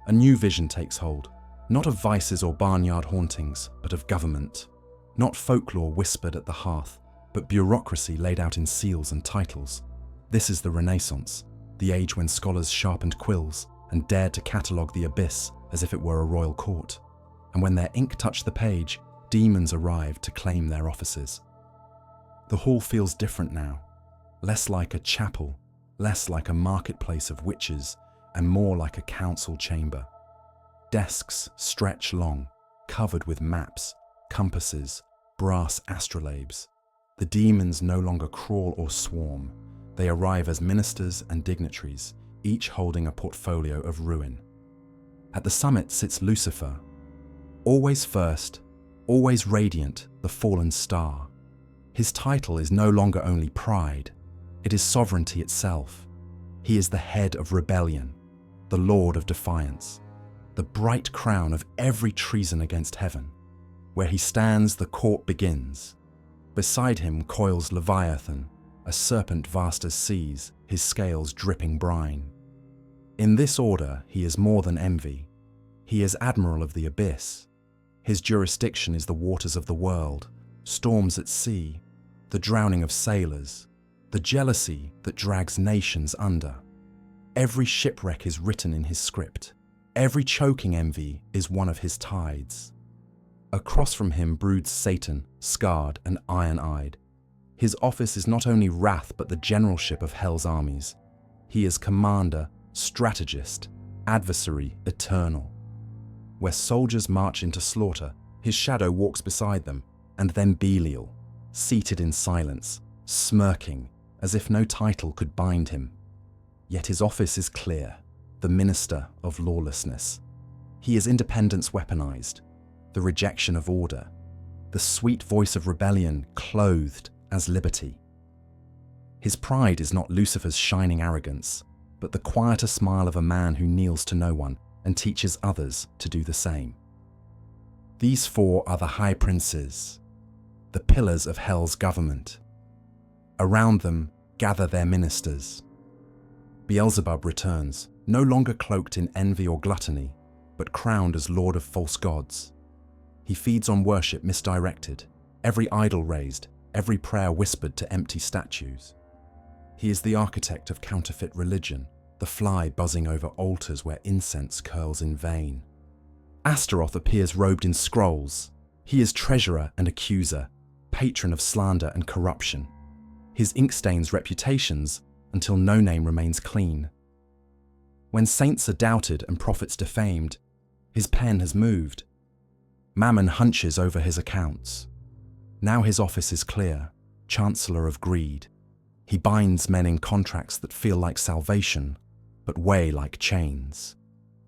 A new vision takes hold, not of vices or barnyard hauntings, but of government. Not folklore whispered at the hearth, but bureaucracy laid out in seals and titles. This is the Renaissance, the age when scholars sharpened quills and dared to catalogue the abyss as if it were a royal court. And when their ink touched the page, demons arrived to claim their offices. The hall feels different now, less like a chapel, less like a marketplace of witches, and more like a council chamber. Desks stretch long, covered with maps, compasses, brass astrolabes. The demons no longer crawl or swarm. They arrive as ministers and dignitaries, each holding a portfolio of ruin. At the summit sits Lucifer, always first, always radiant, the fallen star. His title is no longer only pride, it is sovereignty itself. He is the head of rebellion, the lord of defiance, the bright crown of every treason against heaven. Where he stands, the court begins. Beside him coils Leviathan, a serpent vast as seas, his scales dripping brine. In this order, he is more than envy. He is admiral of the abyss. His jurisdiction is the waters of the world, storms at sea, the drowning of sailors, the jealousy that drags nations under. Every shipwreck is written in his script. Every choking envy is one of his tides. Across from him broods Satan, scarred and iron-eyed. His office is not only wrath but the generalship of hell's armies. He is commander, strategist, adversary eternal. Where soldiers march into slaughter, his shadow walks beside them, and then Belial, seated in silence, smirking, as if no title could bind him. Yet his office is clear, the minister of lawlessness. He is independence weaponized, the rejection of order, the sweet voice of rebellion clothed as liberty. His pride is not Lucifer's shining arrogance, but the quieter smile of a man who kneels to no one and teaches others to do the same. These four are the high princes, the pillars of hell's government. Around them gather their ministers. Beelzebub returns, no longer cloaked in envy or gluttony, but crowned as lord of false gods. He feeds on worship misdirected, every idol raised, every prayer whispered to empty statues. He is the architect of counterfeit religion, the fly buzzing over altars where incense curls in vain. Astaroth appears robed in scrolls. He is treasurer and accuser, patron of slander and corruption. His ink stains reputations until no name remains clean. When saints are doubted and prophets defamed, his pen has moved. Mammon hunches over his accounts. Now his office is clear, chancellor of greed. He binds men in contracts that feel like salvation, but weigh like chains.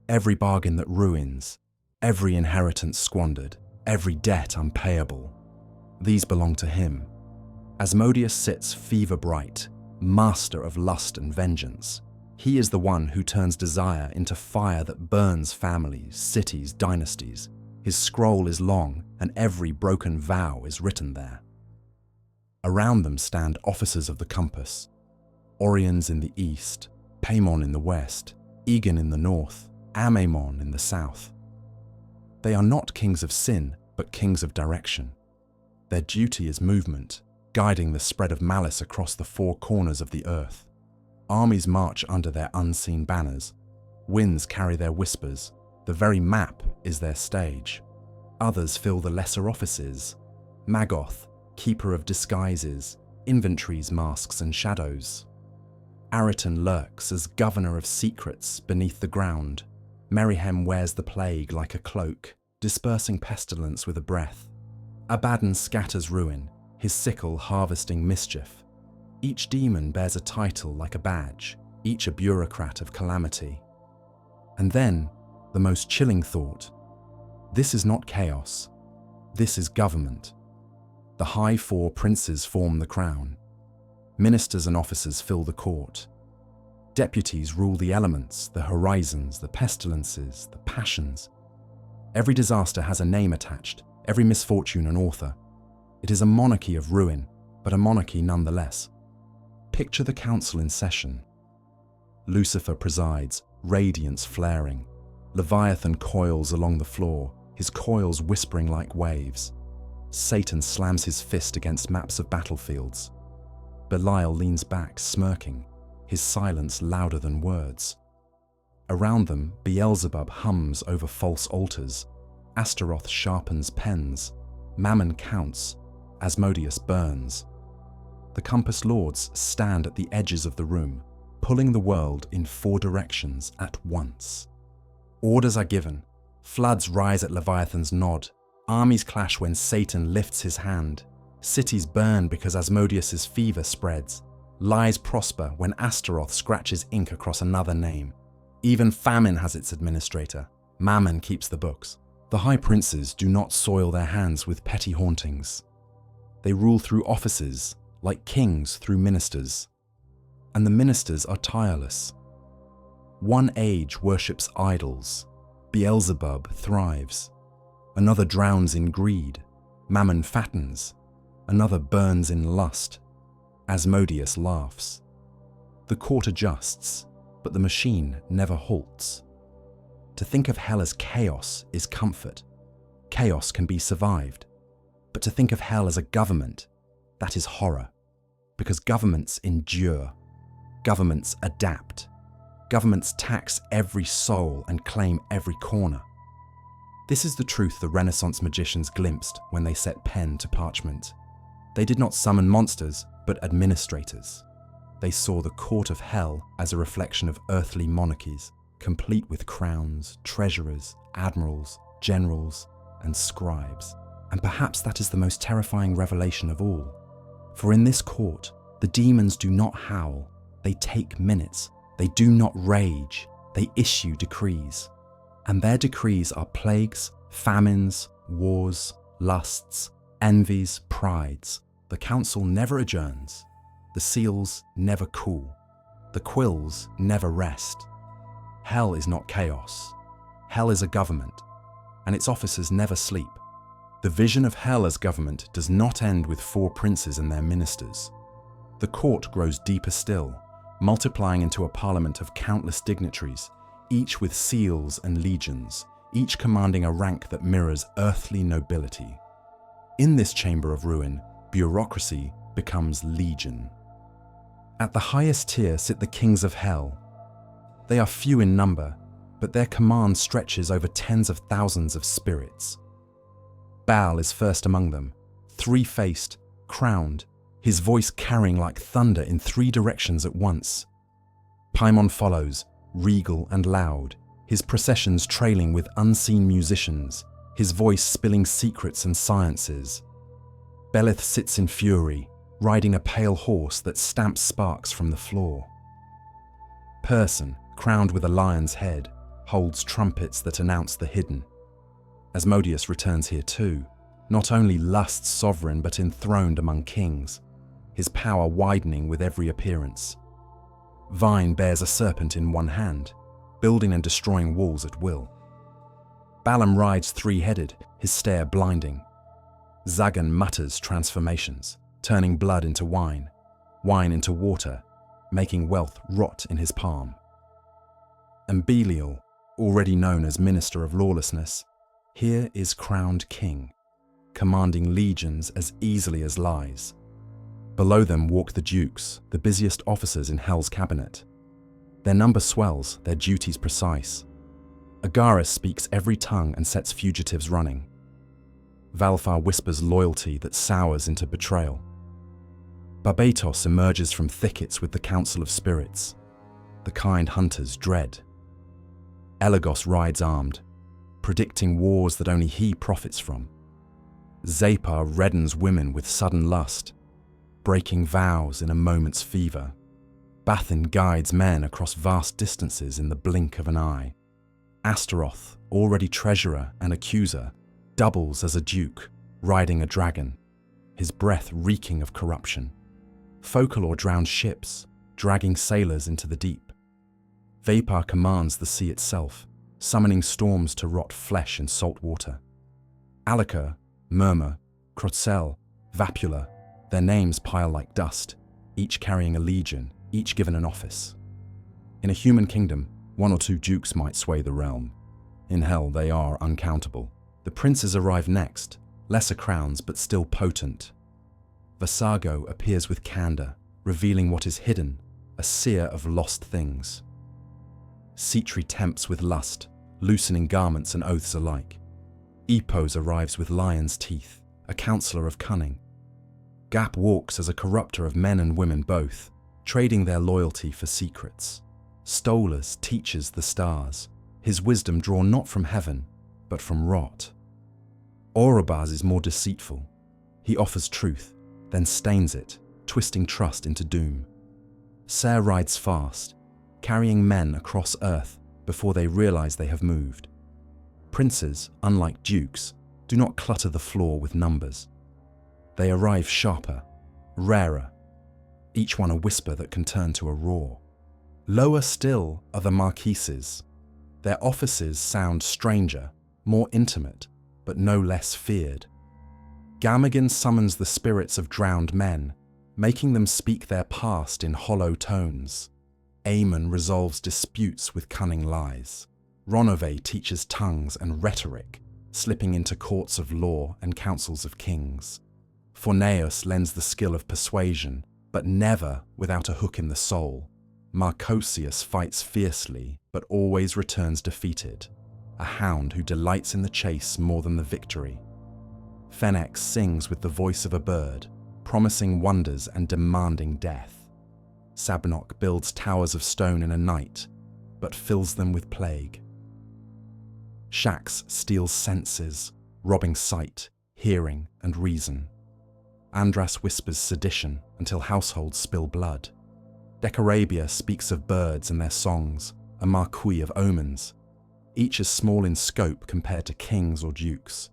Every bargain that ruins, every inheritance squandered, every debt unpayable. These belong to him. Asmodeus sits fever bright, master of lust and vengeance. He is the one who turns desire into fire that burns families, cities, dynasties. His scroll is long, and every broken vow is written there. Around them stand officers of the compass, Orions in the east, Paimon in the west, Egon in the north, Amamon in the south. They are not kings of sin, but kings of direction. Their duty is movement, guiding the spread of malice across the four corners of the earth. Armies march under their unseen banners. Winds carry their whispers. The very map is their stage. Others fill the lesser offices. Magoth, keeper of disguises, inventories, masks and shadows. Ariton lurks as governor of secrets beneath the ground. Merihem wears the plague like a cloak, dispersing pestilence with a breath. Abaddon scatters ruin, his sickle harvesting mischief. Each demon bears a title like a badge, each a bureaucrat of calamity. And then, the most chilling thought, this is not chaos, this is government. The high four princes form the crown. Ministers and officers fill the court. Deputies rule the elements, the horizons, the pestilences, the passions. Every disaster has a name attached, every misfortune an author. It is a monarchy of ruin, but a monarchy nonetheless. Picture the council in session. Lucifer presides, radiance flaring. Leviathan coils along the floor, his coils whispering like waves. Satan slams his fist against maps of battlefields. Belial leans back, smirking, his silence louder than words. Around them, Beelzebub hums over false altars. Astaroth sharpens pens. Mammon counts. Asmodeus burns. The compass lords stand at the edges of the room, pulling the world in four directions at once. Orders are given. Floods rise at Leviathan's nod. Armies clash when Satan lifts his hand. Cities burn because Asmodeus's fever spreads. Lies prosper when Astaroth scratches ink across another name. Even famine has its administrator. Mammon keeps the books. The high princes do not soil their hands with petty hauntings. They rule through offices, like kings through ministers. And the ministers are tireless. One age worships idols. Beelzebub thrives. Another drowns in greed. Mammon fattens. Another burns in lust. Asmodeus laughs. The court adjusts, but the machine never halts. To think of hell as chaos is comfort. Chaos can be survived. But to think of hell as a government, that is horror. Because governments endure. Governments adapt. Governments tax every soul and claim every corner. This is the truth the Renaissance magicians glimpsed when they set pen to parchment. They did not summon monsters, but administrators. They saw the court of hell as a reflection of earthly monarchies, complete with crowns, treasurers, admirals, generals, and scribes. And perhaps that is the most terrifying revelation of all. For in this court, the demons do not howl, they take minutes. They do not rage, they issue decrees. And their decrees are plagues, famines, wars, lusts, envies, prides. The council never adjourns. The seals never cool. The quills never rest. Hell is not chaos. Hell is a government, and its officers never sleep. The vision of hell as government does not end with 4 princes and their ministers. The court grows deeper still, multiplying into a parliament of countless dignitaries, each with seals and legions, each commanding a rank that mirrors earthly nobility. In this chamber of ruin, bureaucracy becomes legion. At the highest tier sit the kings of hell. They are few in number, but their command stretches over tens of thousands of spirits. Baal is first among them, 3-faced, crowned, his voice carrying like thunder in 3 directions at once. Paimon follows, regal and loud, his processions trailing with unseen musicians, his voice spilling secrets and sciences. Belith sits in fury, riding a pale horse that stamps sparks from the floor. Person, crowned with a lion's head, holds trumpets that announce the hidden. Asmodeus returns here too, not only Lust's sovereign but enthroned among kings, his power widening with every appearance. Vine bears a serpent in one hand, building and destroying walls at will. Balaam rides 3-headed, his stare blinding. Zagan mutters transformations, turning blood into wine, wine into water, making wealth rot in his palm. And Belial, already known as Minister of Lawlessness, here is crowned king, commanding legions as easily as lies. Below them walk the dukes, the busiest officers in Hell's cabinet. Their number swells, their duties precise. Agaris speaks every tongue and sets fugitives running. Valfar whispers loyalty that sours into betrayal. Barbatos emerges from thickets with the Council of Spirits. The kind hunters dread. Elagos rides armed, predicting wars that only he profits from. Zapar reddens women with sudden lust, breaking vows in a moment's fever. Bathin guides men across vast distances in the blink of an eye. Astaroth, already treasurer and accuser, doubles as a duke, riding a dragon, his breath reeking of corruption. Folklore drowns ships, dragging sailors into the deep. Vapor commands the sea itself, summoning storms to rot flesh in salt water. Alaka, Murmur, Crotzel, Vapula, their names pile like dust, each carrying a legion, each given an office. In a human kingdom, 1 or 2 dukes might sway the realm. In hell, they are uncountable. The princes arrive next, lesser crowns but still potent. Vasago appears with candor, revealing what is hidden, a seer of lost things. Sitri tempts with lust, loosening garments and oaths alike. Epos arrives with lion's teeth, a counselor of cunning. Gap walks as a corrupter of men and women both, trading their loyalty for secrets. Stolas teaches the stars, his wisdom drawn not from heaven, but from rot. Orobaz is more deceitful. He offers truth, then stains it, twisting trust into doom. Ser rides fast, carrying men across earth before they realize they have moved. Princes, unlike dukes, do not clutter the floor with numbers. They arrive sharper, rarer, each one a whisper that can turn to a roar. Lower still are the marquises. Their offices sound stranger, more intimate, but no less feared. Gamagan summons the spirits of drowned men, making them speak their past in hollow tones. Aemon resolves disputes with cunning lies. Ronove teaches tongues and rhetoric, slipping into courts of law and councils of kings. Forneus lends the skill of persuasion, but never without a hook in the soul. Marcosius fights fiercely, but always returns defeated, a hound who delights in the chase more than the victory. Fennex sings with the voice of a bird, promising wonders and demanding death. Sabnok builds towers of stone in a night, but fills them with plague. Shax steals senses, robbing sight, hearing, and reason. Andras whispers sedition until households spill blood. Decorabia speaks of birds and their songs, a marquis of omens. Each is small in scope compared to kings or dukes,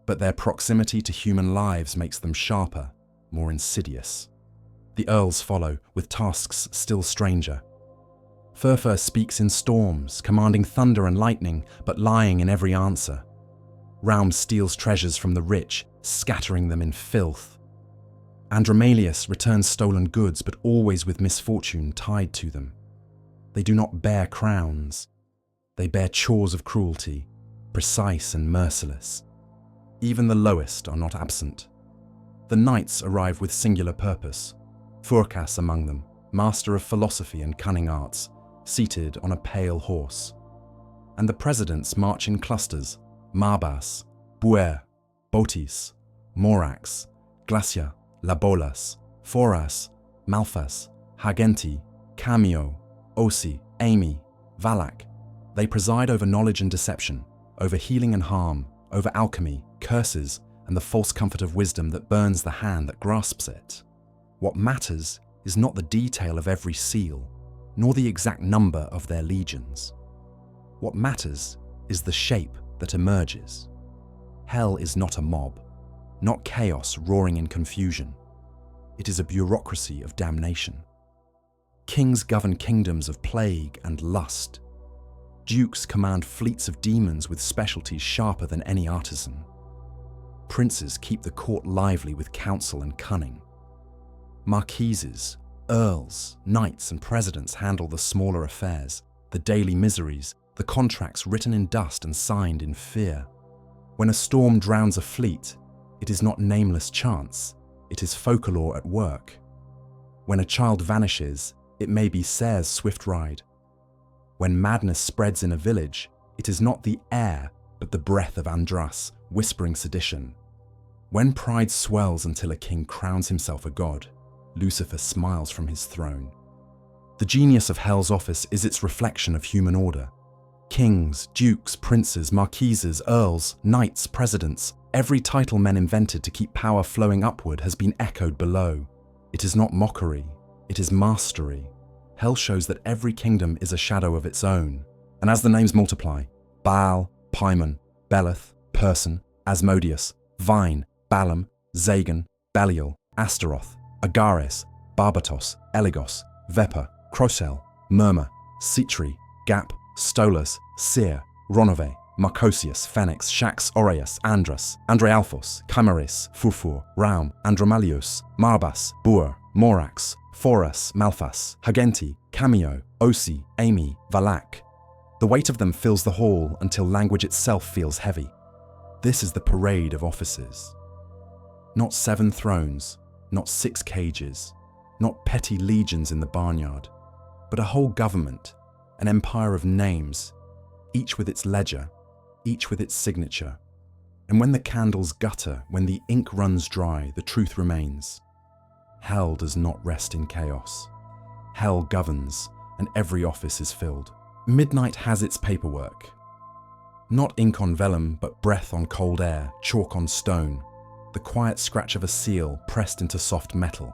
but their proximity to human lives makes them sharper, more insidious. The earls follow, with tasks still stranger. Furfur speaks in storms, commanding thunder and lightning, but lying in every answer. Raum steals treasures from the rich, scattering them in filth. Andromalius returns stolen goods, but always with misfortune tied to them. They do not bear crowns. They bear chores of cruelty, precise and merciless. Even the lowest are not absent. The knights arrive with singular purpose. Phurkas among them, master of philosophy and cunning arts, seated on a pale horse. And the presidents march in clusters: Marbas, Buer, Botis, Morax, Glacia, Labolas, Foras, Malphas, Hagenti, Cameo, Osi, Amy, Valak. They preside over knowledge and deception, over healing and harm, over alchemy, curses, and the false comfort of wisdom that burns the hand that grasps it. What matters is not the detail of every seal, nor the exact number of their legions. What matters is the shape that emerges. Hell is not a mob, not chaos roaring in confusion. It is a bureaucracy of damnation. Kings govern kingdoms of plague and lust. Dukes command fleets of demons with specialties sharper than any artisan. Princes keep the court lively with counsel and cunning. Marquises, earls, knights, and presidents handle the smaller affairs, the daily miseries, the contracts written in dust and signed in fear. When a storm drowns a fleet, it is not nameless chance, it is folklore at work. When a child vanishes, it may be Ser's swift ride. When madness spreads in a village, it is not the air, but the breath of Andras, whispering sedition. When pride swells until a king crowns himself a god, Lucifer smiles from his throne. The genius of Hell's office is its reflection of human order. Kings, dukes, princes, marquises, earls, knights, presidents, every title men invented to keep power flowing upward has been echoed below. It is not mockery, it is mastery. Hell shows that every kingdom is a shadow of its own. And as the names multiply, Baal, Paimon, Beleth, Person, Asmodeus, Vine, Balaam, Zagan, Belial, Astaroth, Agares, Barbatos, Eligos, Vepa, Crosel, Murmur, Citri, Gap, Stolas, Seir, Ronove, Marcosius, Phoenix, Shax, Aureus, Andras, Andrealphos, Chimeris, Furfur, Raum, Andromalius, Marbas, Buer, Morax, Foras, Malphas, Hagenti, Cameo, Osi, Amy, Valak. The weight of them fills the hall until language itself feels heavy. This is the parade of offices. Not 7 thrones, not 6 cages, not petty legions in the barnyard, but a whole government, an empire of names, each with its ledger, each with its signature. And when the candles gutter, when the ink runs dry, the truth remains. Hell does not rest in chaos. Hell governs, and every office is filled. Midnight has its paperwork. Not ink on vellum, but breath on cold air, chalk on stone, the quiet scratch of a seal pressed into soft metal.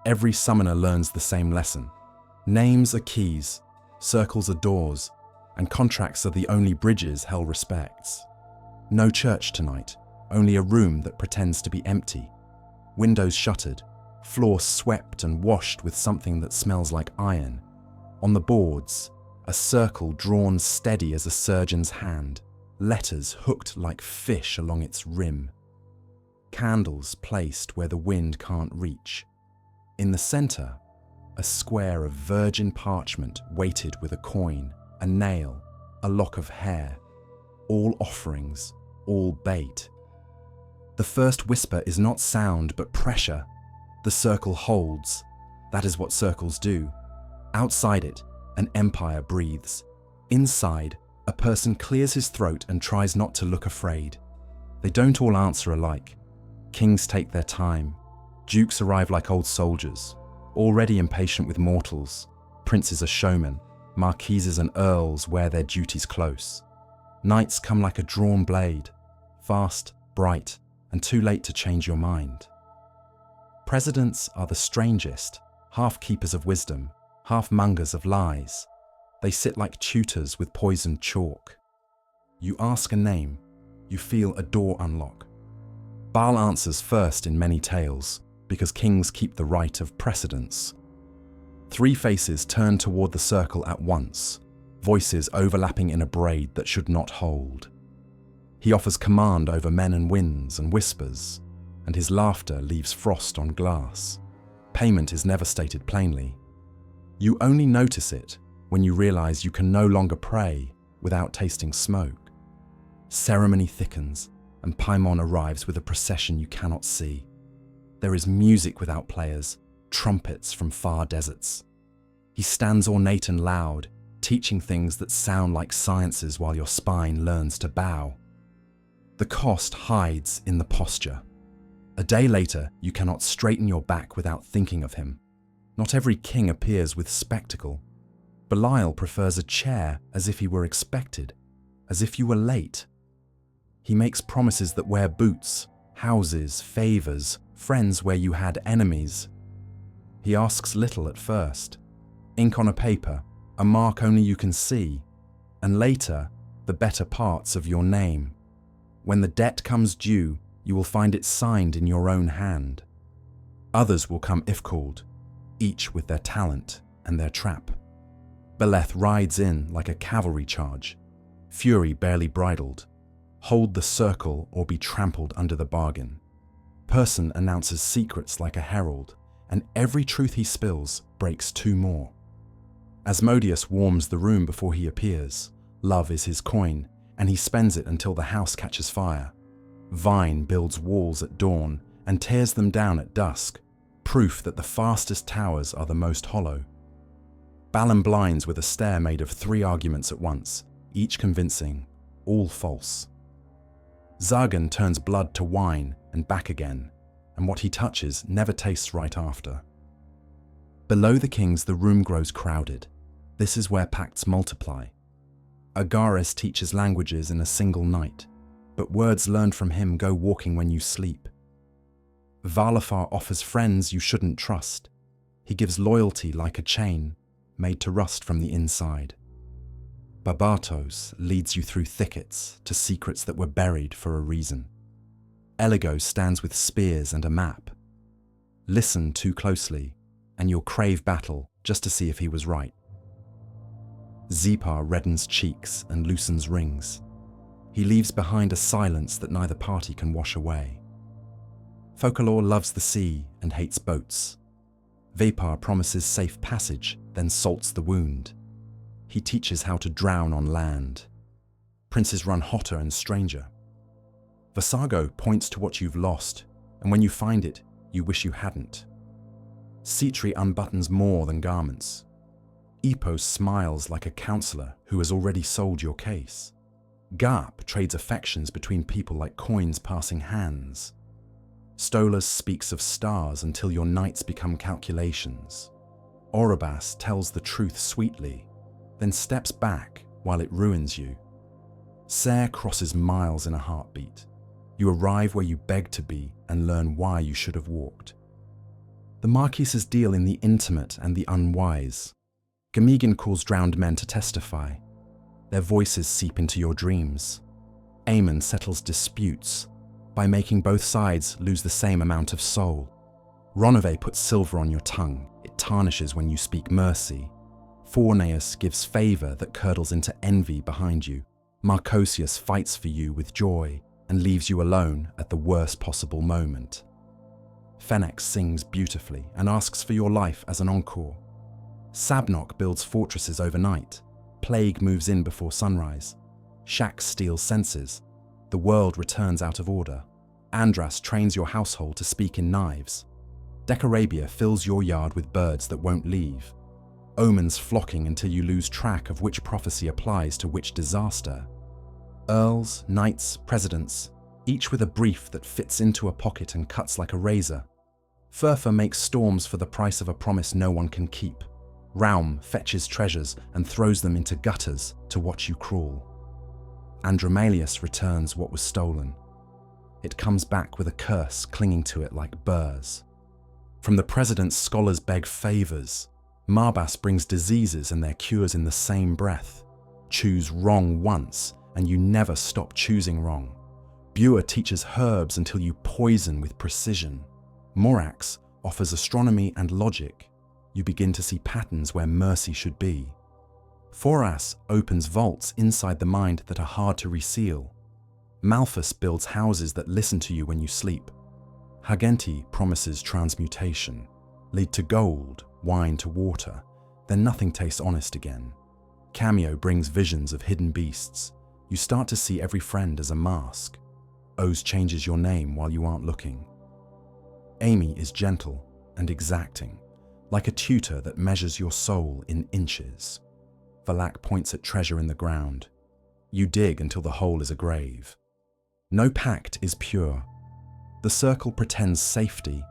Every summoner learns the same lesson. Names are keys, circles are doors, and contracts are the only bridges hell respects. No church tonight, only a room that pretends to be empty. Windows shuttered, floor swept and washed with something that smells like iron. On the boards, a circle drawn steady as a surgeon's hand, letters hooked like fish along its rim. Candles placed where the wind can't reach. In the center, a square of virgin parchment weighted with a coin, a nail, a lock of hair. All offerings, all bait. The first whisper is not sound but pressure. The circle holds. That is what circles do. Outside it, an empire breathes. Inside, a person clears his throat and tries not to look afraid. They don't all answer alike. Kings take their time. Dukes arrive like old soldiers, already impatient with mortals. Princes are showmen. Marquises and earls wear their duties close. Knights come like a drawn blade, fast, bright, and too late to change your mind. Presidents are the strangest, half keepers of wisdom, half mongers of lies. They sit like tutors with poisoned chalk. You ask a name, you feel a door unlock. Baal answers first in many tales. because kings keep the right of precedence. 3 faces turn toward the circle at once, voices overlapping in a braid that should not hold. He offers command over men and winds and whispers, and his laughter leaves frost on glass. Payment is never stated plainly. You only notice it when you realize you can no longer pray without tasting smoke. Ceremony thickens, and Paimon arrives with a procession you cannot see. There is music without players, trumpets from far deserts. He stands ornate and loud, teaching things that sound like sciences while your spine learns to bow. The cost hides in the posture. A day later, you cannot straighten your back without thinking of him. Not every king appears with spectacle. Belial prefers a chair as if he were expected, as if you were late. He makes promises that wear boots, houses, favors, friends where you had enemies. He asks little at first. Ink on a paper, a mark only you can see, and later, the better parts of your name. When the debt comes due, you will find it signed in your own hand. Others will come if called, each with their talent and their trap. Beleth rides in like a cavalry charge, fury barely bridled. Hold the circle or be trampled under the bargain. Person announces secrets like a herald, and every truth he spills breaks 2 more. Asmodeus warms the room before he appears. Love is his coin, and he spends it until the house catches fire. Vine builds walls at dawn and tears them down at dusk, proof that the fastest towers are the most hollow. Balaam blinds with a stare made of 3 arguments at once, each convincing, all false. Zargan turns blood to wine and back again, and what he touches never tastes right after. Below the kings, the room grows crowded. This is where pacts multiply. Agares teaches languages in a single night, but words learned from him go walking when you sleep. Valafar offers friends you shouldn't trust. He gives loyalty like a chain, made to rust from the inside. Barbatos leads you through thickets to secrets that were buried for a reason. Eligo stands with spears and a map. Listen too closely, and you'll crave battle just to see if he was right. Zepar reddens cheeks and loosens rings. He leaves behind a silence that neither party can wash away. Focalor loves the sea and hates boats. Vapar promises safe passage, then salts the wound. He teaches how to drown on land. Princes run hotter and stranger. Vasago points to what you've lost, and when you find it, you wish you hadn't. Citri unbuttons more than garments. Epos smiles like a counselor who has already sold your case. Garp trades affections between people like coins passing hands. Stolas speaks of stars until your nights become calculations. Orobas tells the truth sweetly, then steps back while it ruins you. Ser crosses miles in a heartbeat. You arrive where you beg to be and learn why you should have walked. The Marquises deal in the intimate and the unwise. Gamegin calls drowned men to testify. Their voices seep into your dreams. Aemon settles disputes by making both sides lose the same amount of soul. Ronove puts silver on your tongue. It tarnishes when you speak mercy. Forneus gives favor that curdles into envy behind you. Marcosius fights for you with joy and leaves you alone at the worst possible moment. Fennex sings beautifully and asks for your life as an encore. Sabnok builds fortresses overnight. Plague moves in before sunrise. Shax steals senses. The world returns out of order. Andras trains your household to speak in knives. Decarabia fills your yard with birds that won't leave. Omens flocking until you lose track of which prophecy applies to which disaster. Earls, knights, presidents, each with a brief that fits into a pocket and cuts like a razor. Furfa makes storms for the price of a promise no one can keep. Raum fetches treasures and throws them into gutters to watch you crawl. Andromalius returns what was stolen. It comes back with a curse clinging to it like burrs. From the president's scholars beg favors. Marbas brings diseases and their cures in the same breath. Choose wrong once, and you never stop choosing wrong. Buer teaches herbs until you poison with precision. Morax offers astronomy and logic. You begin to see patterns where mercy should be. Foras opens vaults inside the mind that are hard to reseal. Malthus builds houses that listen to you when you sleep. Hagenti promises transmutation. Lead to gold, wine to water, then nothing tastes honest again. Cameo brings visions of hidden beasts. You start to see every friend as a mask. Oz changes your name while you aren't looking. Amy is gentle and exacting, like a tutor that measures your soul in inches. Valak points at treasure in the ground. You dig until the hole is a grave. No pact is pure. The circle pretends safety.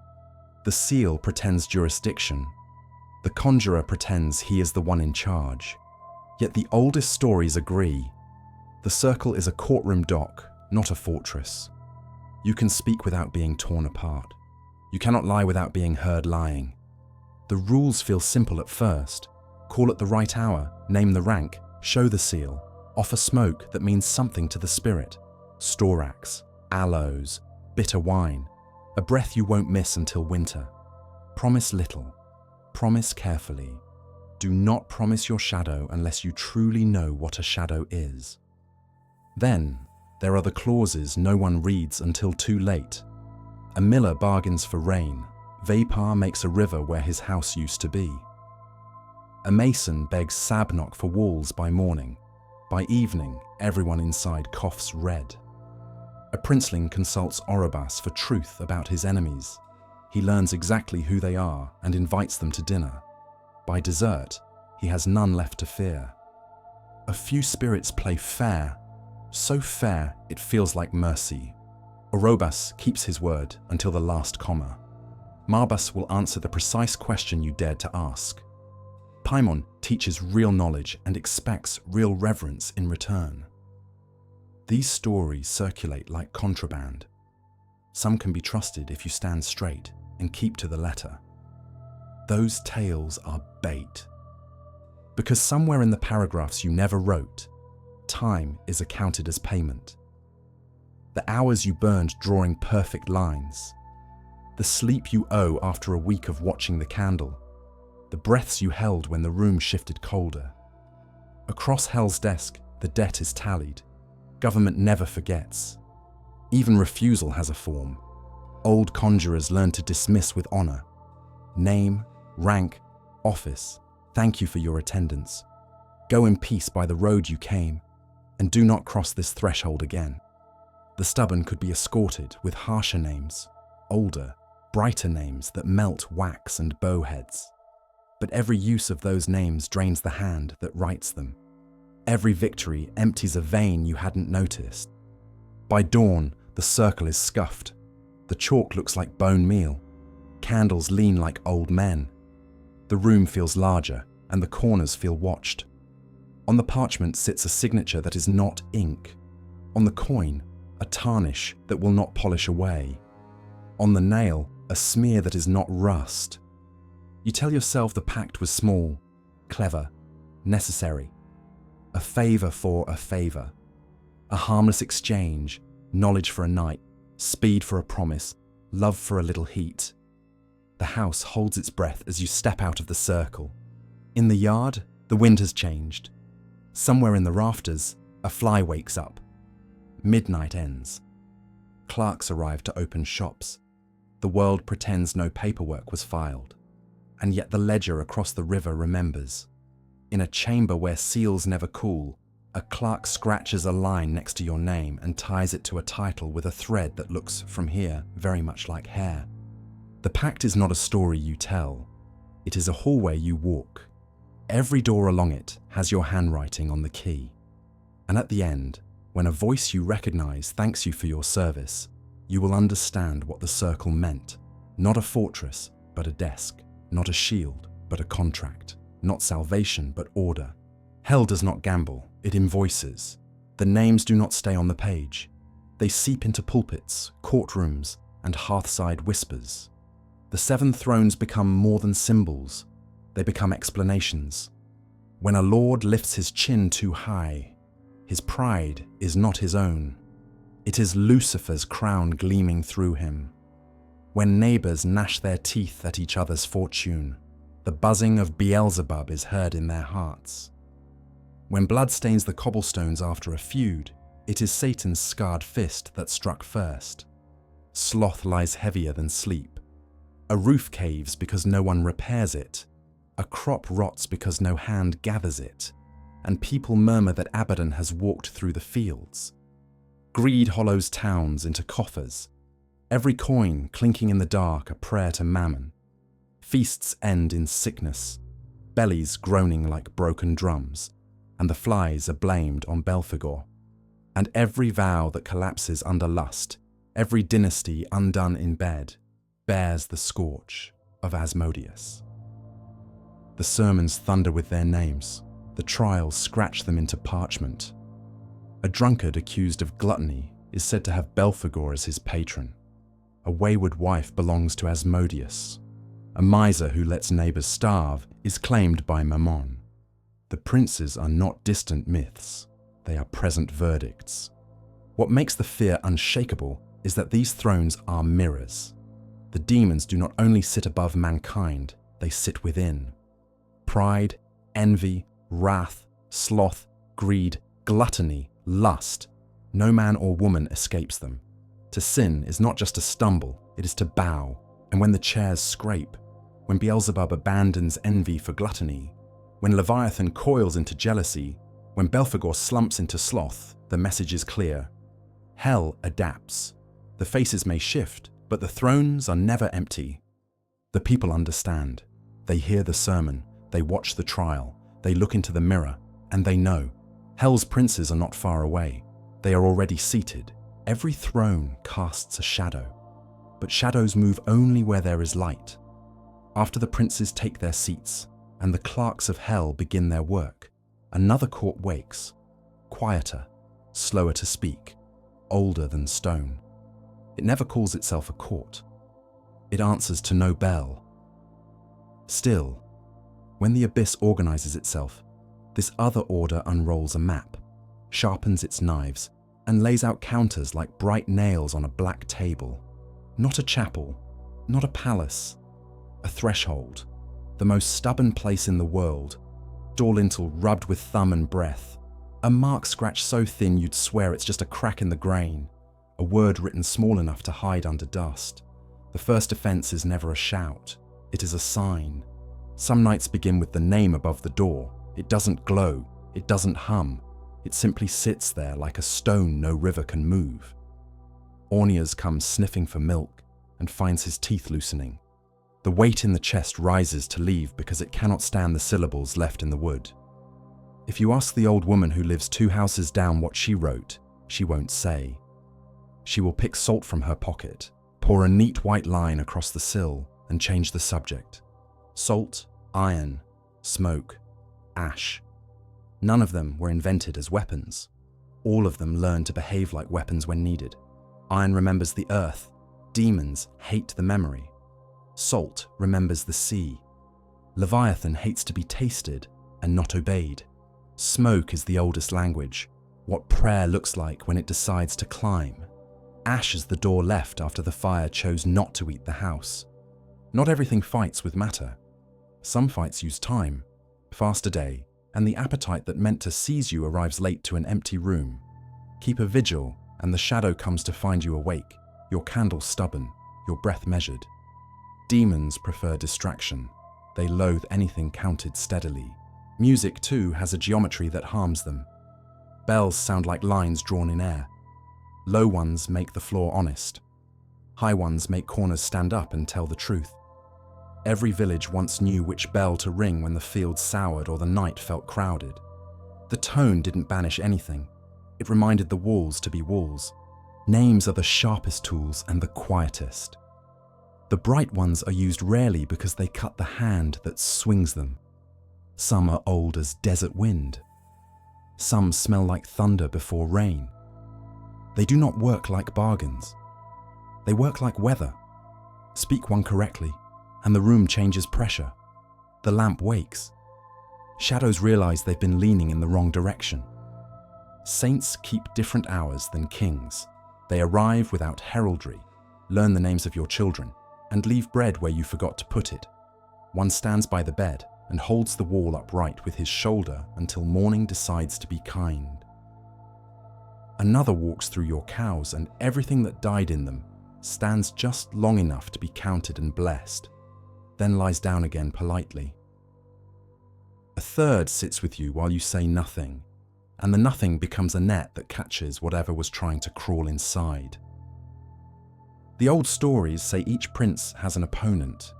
The seal pretends jurisdiction. The conjurer pretends he is the one in charge. Yet the oldest stories agree. The circle is a courtroom dock, not a fortress. You can speak without being torn apart. You cannot lie without being heard lying. The rules feel simple at first. Call at the right hour, name the rank, show the seal, offer smoke that means something to the spirit. Storax, aloes, bitter wine, a breath you won't miss until winter. Promise little, promise carefully. Do not promise your shadow unless you truly know what a shadow is. Then, there are the clauses no one reads until too late. A miller bargains for rain. Vapor makes a river where his house used to be. A mason begs Sabnock for walls by morning. By evening, everyone inside coughs red. A princeling consults Orobas for truth about his enemies. He learns exactly who they are and invites them to dinner. By dessert, he has none left to fear. A few spirits play fair, so fair it feels like mercy. Orobas keeps his word until the last comma. Marbas will answer the precise question you dared to ask. Paimon teaches real knowledge and expects real reverence in return. These stories circulate like contraband. Some can be trusted if you stand straight and keep to the letter. Those tales are bait. Because somewhere in the paragraphs you never wrote, time is accounted as payment. The hours you burned drawing perfect lines, the sleep you owe after a week of watching the candle, the breaths you held when the room shifted colder. Across Hell's desk, the debt is tallied. Government never forgets. Even refusal has a form. Old conjurers learn to dismiss with honor. Name, rank, office, thank you for your attendance. Go in peace by the road you came, and do not cross this threshold again. The stubborn could be escorted with harsher names, older, brighter names that melt wax and bowheads. But every use of those names drains the hand that writes them. Every victory empties a vein you hadn't noticed. By dawn, the circle is scuffed. The chalk looks like bone meal. Candles lean like old men. The room feels larger, and the corners feel watched. On the parchment sits a signature that is not ink. On the coin, a tarnish that will not polish away. On the nail, a smear that is not rust. You tell yourself the pact was small, clever, necessary. A favor for a favor. A harmless exchange, knowledge for a night, speed for a promise, love for a little heat. The house holds its breath as you step out of the circle. In the yard, the wind has changed. Somewhere in the rafters, a fly wakes up. Midnight ends. Clerks arrive to open shops. The world pretends no paperwork was filed. And yet the ledger across the river remembers. In a chamber where seals never cool, a clerk scratches a line next to your name and ties it to a title with a thread that looks, from here, very much like hair. The pact is not a story you tell. It is a hallway you walk. Every door along it has your handwriting on the key. And at the end, when a voice you recognize thanks you for your service, you will understand what the circle meant. Not a fortress, but a desk. Not a shield, but a contract. Not salvation, but order. Hell does not gamble, it invoices. The names do not stay on the page. They seep into pulpits, courtrooms, and hearthside whispers. The seven thrones become more than symbols. They become explanations. When a lord lifts his chin too high, his pride is not his own. It is Lucifer's crown gleaming through him. when neighbors gnash their teeth at each other's fortune, the buzzing of Beelzebub is heard in their hearts. When blood stains the cobblestones after a feud, it is Satan's scarred fist that struck first. Sloth lies heavier than sleep. A roof caves because no one repairs it. A crop rots because no hand gathers it. And people murmur that Abaddon has walked through the fields. Greed hollows towns into coffers. Every coin clinking in the dark a prayer to Mammon. Feasts end in sickness, bellies groaning like broken drums, and the flies are blamed on Belphegor. And every vow that collapses under lust, every dynasty undone in bed, bears the scorch of Asmodeus. The sermons thunder with their names, the trials scratch them into parchment. A drunkard accused of gluttony is said to have Belphegor as his patron. A wayward wife belongs to Asmodeus. A miser who lets neighbors starve is claimed by Mammon. The princes are not distant myths, they are present verdicts. What makes the fear unshakable is that these thrones are mirrors. The demons do not only sit above mankind, they sit within. Pride, envy, wrath, sloth, greed, gluttony, lust, no man or woman escapes them. To sin is not just to stumble, it is to bow, and when the chairs scrape, when Beelzebub abandons envy for gluttony, when Leviathan coils into jealousy, when Belphegor slumps into sloth, the message is clear. Hell adapts. The faces may shift, but the thrones are never empty. The people understand. They hear the sermon, they watch the trial, they look into the mirror, and they know. Hell's princes are not far away. They are already seated. Every throne casts a shadow, but shadows move only where there is light. After the princes take their seats, and the clerks of hell begin their work, another court wakes, quieter, slower to speak, older than stone. It never calls itself a court. It answers to no bell. Still, when the abyss organizes itself, this other order unrolls a map, sharpens its knives, and lays out counters like bright nails on a black table. Not a chapel, not a palace, a threshold, the most stubborn place in the world, door lintel rubbed with thumb and breath, a mark scratched so thin you'd swear it's just a crack in the grain, a word written small enough to hide under dust. The first offense is never a shout, it is a sign. Some nights begin with the name above the door. It doesn't glow, it doesn't hum, it simply sits there like a stone no river can move. Ornias comes sniffing for milk and finds his teeth loosening. The weight in the chest rises to leave because it cannot stand the syllables left in the wood. If you ask the old woman who lives 2 houses down what she wrote, she won't say. She will pick salt from her pocket, pour a neat white line across the sill, and change the subject. Salt, iron, smoke, ash. None of them were invented as weapons. All of them learned to behave like weapons when needed. Iron remembers the earth. Demons hate the memory. Salt remembers the sea. Leviathan hates to be tasted and not obeyed. Smoke is the oldest language, what prayer looks like when it decides to climb. Ash is the door left after the fire chose not to eat the house. Not everything fights with matter. Some fights use time, fast a day, and the appetite that meant to seize you arrives late to an empty room. Keep a vigil, and the shadow comes to find you awake, your candle stubborn, your breath measured. Demons prefer distraction. They loathe anything counted steadily. Music, too, has a geometry that harms them. Bells sound like lines drawn in air. Low ones make the floor honest. High ones make corners stand up and tell the truth. Every village once knew which bell to ring when the field soured or the night felt crowded. The tone didn't banish anything. It reminded the walls to be walls. Names are the sharpest tools and the quietest. The bright ones are used rarely because they cut the hand that swings them. Some are old as desert wind. Some smell like thunder before rain. They do not work like bargains. They work like weather. Speak one correctly, and the room changes pressure. The lamp wakes. Shadows realize they've been leaning in the wrong direction. Saints keep different hours than kings. They arrive without heraldry. Learn the names of your children. and leave bread where you forgot to put it. One stands by the bed and holds the wall upright with his shoulder until morning decides to be kind. Another walks through your cows, and everything that died in them stands just long enough to be counted and blessed, then lies down again politely. A third sits with you while you say nothing, and the nothing becomes a net that catches whatever was trying to crawl inside. The old stories say each prince has an opponent.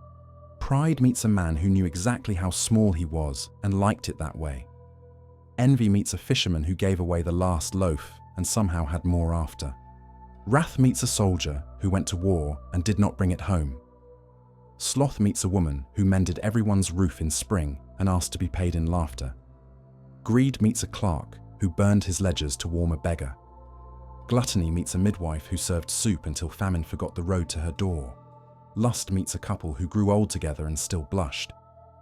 Pride meets a man who knew exactly how small he was and liked it that way. Envy meets a fisherman who gave away the last loaf and somehow had more after. Wrath meets a soldier who went to war and did not bring it home. Sloth meets a woman who mended everyone's roof in spring and asked to be paid in laughter. Greed meets a clerk who burned his ledgers to warm a beggar. Gluttony meets a midwife who served soup until famine forgot the road to her door. Lust meets a couple who grew old together and still blushed.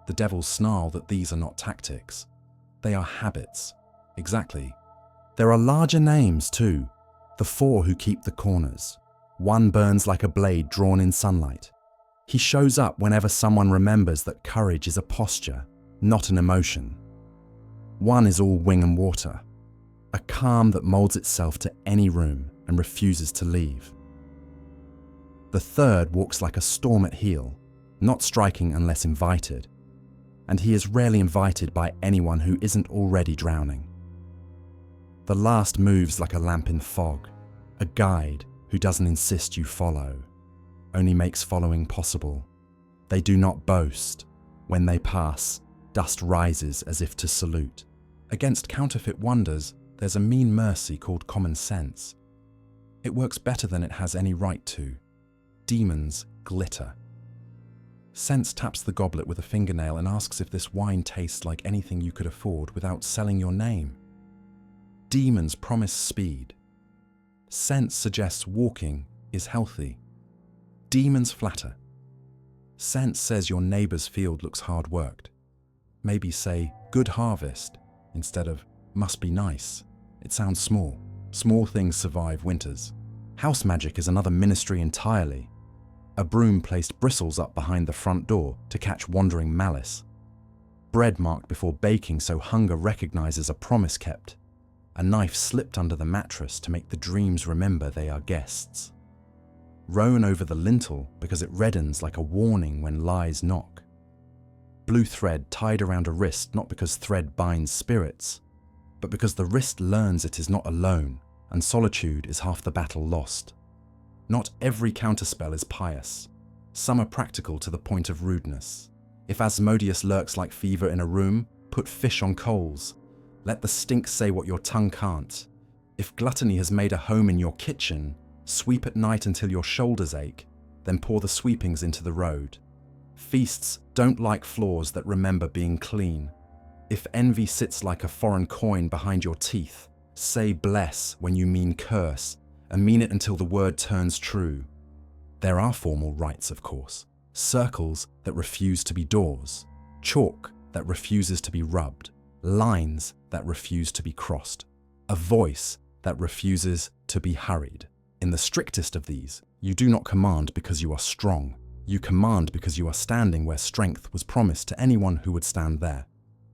The devils snarl that these are not tactics. They are habits. Exactly. There are larger names too. The four who keep the corners. One burns like a blade drawn in sunlight. He shows up whenever someone remembers that courage is a posture, not an emotion. One is all wing and water. A calm that molds itself to any room and refuses to leave. The third walks like a storm at heel, not striking unless invited. And he is rarely invited by anyone who isn't already drowning. The last moves like a lamp in fog, a guide who doesn't insist you follow, only makes following possible. They do not boast. When they pass, dust rises as if to salute. Against counterfeit wonders, there's a mean mercy called common sense. It works better than it has any right to. Demons glitter. Sense taps the goblet with a fingernail and asks if this wine tastes like anything you could afford without selling your name. Demons promise speed. Sense suggests walking is healthy. Demons flatter. Sense says your neighbor's field looks hard worked. Maybe say, good harvest, instead of, must be nice. It sounds small. Small things survive winters. House magic is another ministry entirely. A broom placed bristles up behind the front door to catch wandering malice. Bread marked before baking so hunger recognizes a promise kept. A knife slipped under the mattress to make the dreams remember they are guests. Rowan over the lintel because it reddens like a warning when lies knock. Blue thread tied around a wrist not because thread binds spirits, but because the wrist learns it is not alone and solitude is half the battle lost. Not every counterspell is pious. Some are practical to the point of rudeness. If Asmodeus lurks like fever in a room, put fish on coals. Let the stink say what your tongue can't. If gluttony has made a home in your kitchen, sweep at night until your shoulders ache, then pour the sweepings into the road. Feasts don't like floors that remember being clean. If envy sits like a foreign coin behind your teeth, say bless when you mean curse, and mean it until the word turns true. There are formal rites, of course. Circles that refuse to be doors. Chalk that refuses to be rubbed. Lines that refuse to be crossed. A voice that refuses to be hurried. In the strictest of these, you do not command because you are strong. You command because you are standing where strength was promised to anyone who would stand there.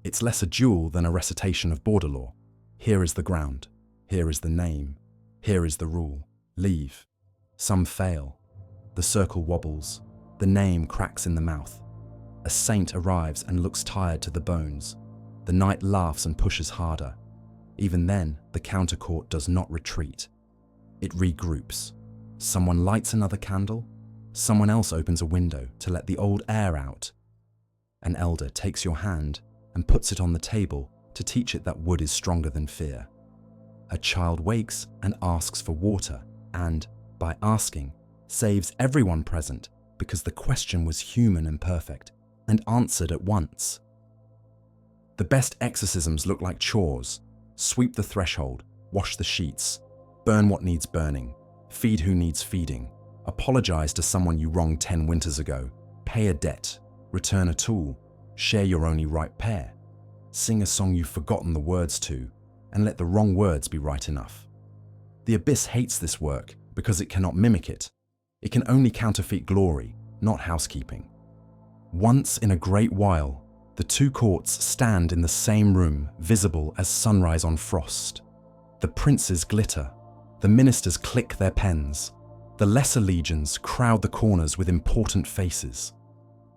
It's less a duel than a recitation of border law. Here is the ground. Here is the name. Here is the rule. Leave. Some fail. The circle wobbles. The name cracks in the mouth. A saint arrives and looks tired to the bones. The knight laughs and pushes harder. Even then, the counter court does not retreat. It regroups. Someone lights another candle. Someone else opens a window to let the old air out. An elder takes your hand and puts it on the table to teach it that wood is stronger than fear. A child wakes and asks for water and, by asking, saves everyone present because the question was human and perfect and answered at once. The best exorcisms look like chores. Sweep the threshold, wash the sheets, burn what needs burning, feed who needs feeding, apologize to someone you wronged 10 winters ago, pay a debt, return a tool, share your only right pair, sing a song you've forgotten the words to, and let the wrong words be right enough. The abyss hates this work because it cannot mimic it. It can only counterfeit glory, not housekeeping. Once in a great while, the two courts stand in the same room, visible as sunrise on frost. The princes glitter, the ministers click their pens, the lesser legions crowd the corners with important faces.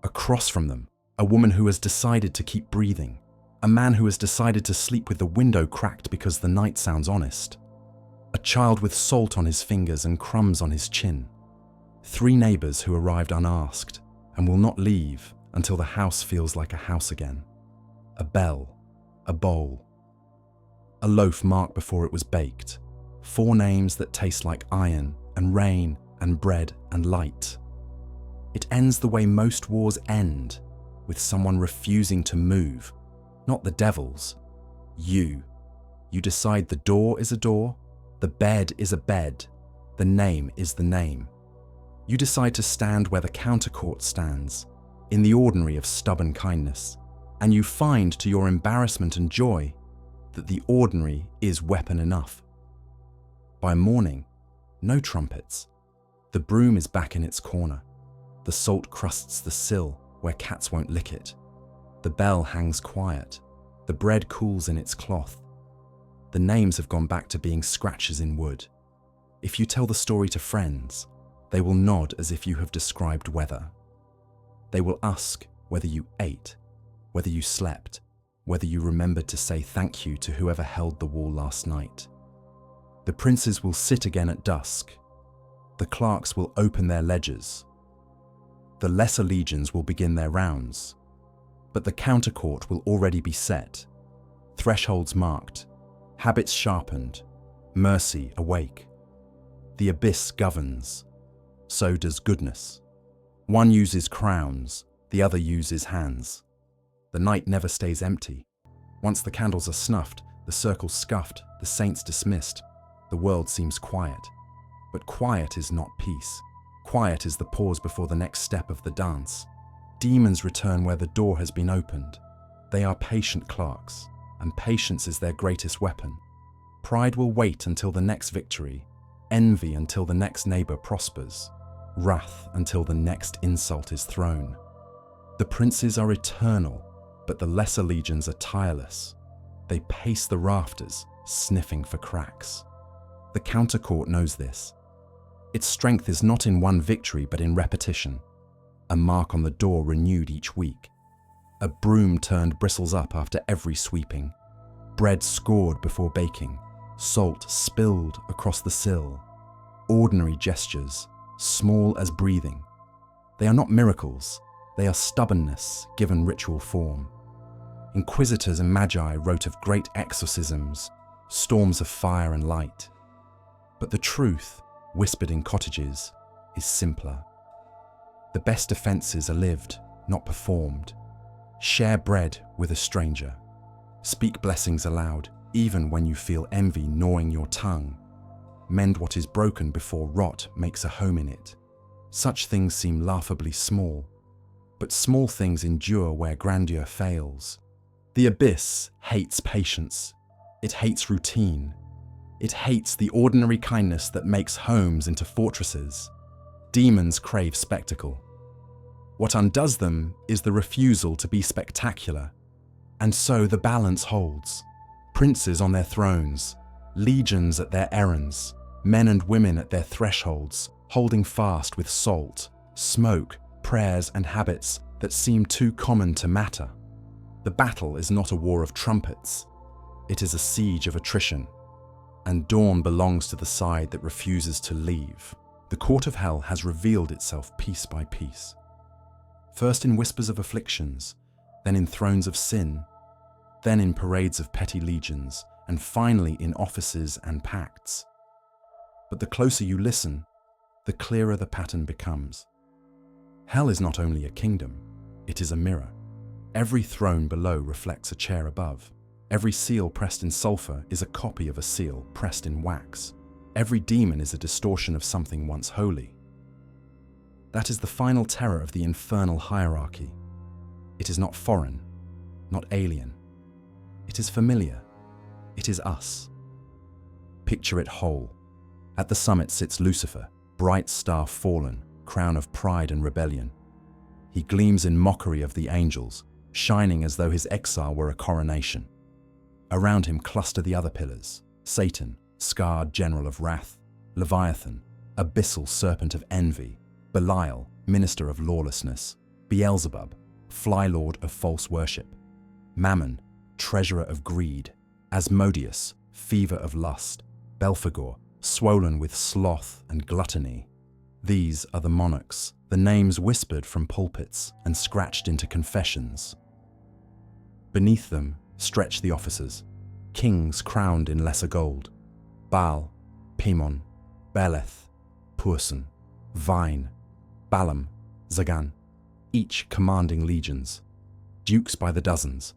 Across from them, a woman who has decided to keep breathing, a man who has decided to sleep with the window cracked because the night sounds honest, a child with salt on his fingers and crumbs on his chin, three neighbors who arrived unasked and will not leave until the house feels like a house again, a bell, a bowl, a loaf marked before it was baked, four names that taste like iron and rain and bread and light. It ends the way most wars end, with someone refusing to move, not the devils. You decide the door is a door, the bed is a bed, the name is the name. You decide to stand where the countercourt stands, in the ordinary of stubborn kindness, and you find to your embarrassment and joy that the ordinary is weapon enough. By morning, no trumpets. The broom is back in its corner. The salt crusts the sill where cats won't lick it. The bell hangs quiet. The bread cools in its cloth. The names have gone back to being scratches in wood. If you tell the story to friends, they will nod as if you have described weather. They will ask whether you ate, whether you slept, whether you remembered to say thank you to whoever held the wall last night. The princes will sit again at dusk. The clerks will open their ledgers. The lesser legions will begin their rounds. But the countercourt will already be set, thresholds marked, habits sharpened, mercy awake. The abyss governs. So does goodness. One uses crowns, the other uses hands. The night never stays empty. Once the candles are snuffed, the circles scuffed, the saints dismissed, the world seems quiet. But quiet is not peace. Quiet is the pause before the next step of the dance. Demons return where the door has been opened. They are patient clerks, and patience is their greatest weapon. Pride will wait until the next victory, envy until the next neighbor prospers, wrath until the next insult is thrown. The princes are eternal, but the lesser legions are tireless. They pace the rafters, sniffing for cracks. The countercourt knows this. Its strength is not in one victory, but in repetition. A mark on the door renewed each week. A broom turned bristles up after every sweeping. Bread scored before baking. Salt spilled across the sill. Ordinary gestures, small as breathing. They are not miracles. They are stubbornness given ritual form. Inquisitors and magi wrote of great exorcisms, storms of fire and light. But the truth, whispered in cottages, is simpler. The best defenses are lived, not performed. Share bread with a stranger. Speak blessings aloud, even when you feel envy gnawing your tongue. Mend what is broken before rot makes a home in it. Such things seem laughably small, but small things endure where grandeur fails. The abyss hates patience. It hates routine. It hates the ordinary kindness that makes homes into fortresses. Demons crave spectacle. What undoes them is the refusal to be spectacular. And so the balance holds. Princes on their thrones, legions at their errands, men and women at their thresholds, holding fast with salt, smoke, prayers and habits that seem too common to matter. The battle is not a war of trumpets. It is a siege of attrition. And dawn belongs to the side that refuses to leave. The court of hell has revealed itself piece by piece. First in whispers of afflictions, then in thrones of sin, then in parades of petty legions, and finally in offices and pacts. But the closer you listen, the clearer the pattern becomes. Hell is not only a kingdom, it is a mirror. Every throne below reflects a chair above. Every seal pressed in sulfur is a copy of a seal pressed in wax. Every demon is a distortion of something once holy. That is the final terror of the infernal hierarchy. It is not foreign, not alien. It is familiar. It is us. Picture it whole. At the summit sits Lucifer, bright star fallen, crown of pride and rebellion. He gleams in mockery of the angels, shining as though his exile were a coronation. Around him cluster the other pillars: Satan, scarred general of wrath; Leviathan, abyssal serpent of envy; Belial, minister of lawlessness; Beelzebub, flylord of false worship; Mammon, treasurer of greed; Asmodeus, fever of lust; Belphegor, swollen with sloth and gluttony. These are the monarchs, the names whispered from pulpits and scratched into confessions. Beneath them stretch the officers, kings crowned in lesser gold: Baal, Pimon, Beleth, Purson, Vine, Balaam, Zagan, each commanding legions; dukes by the dozens,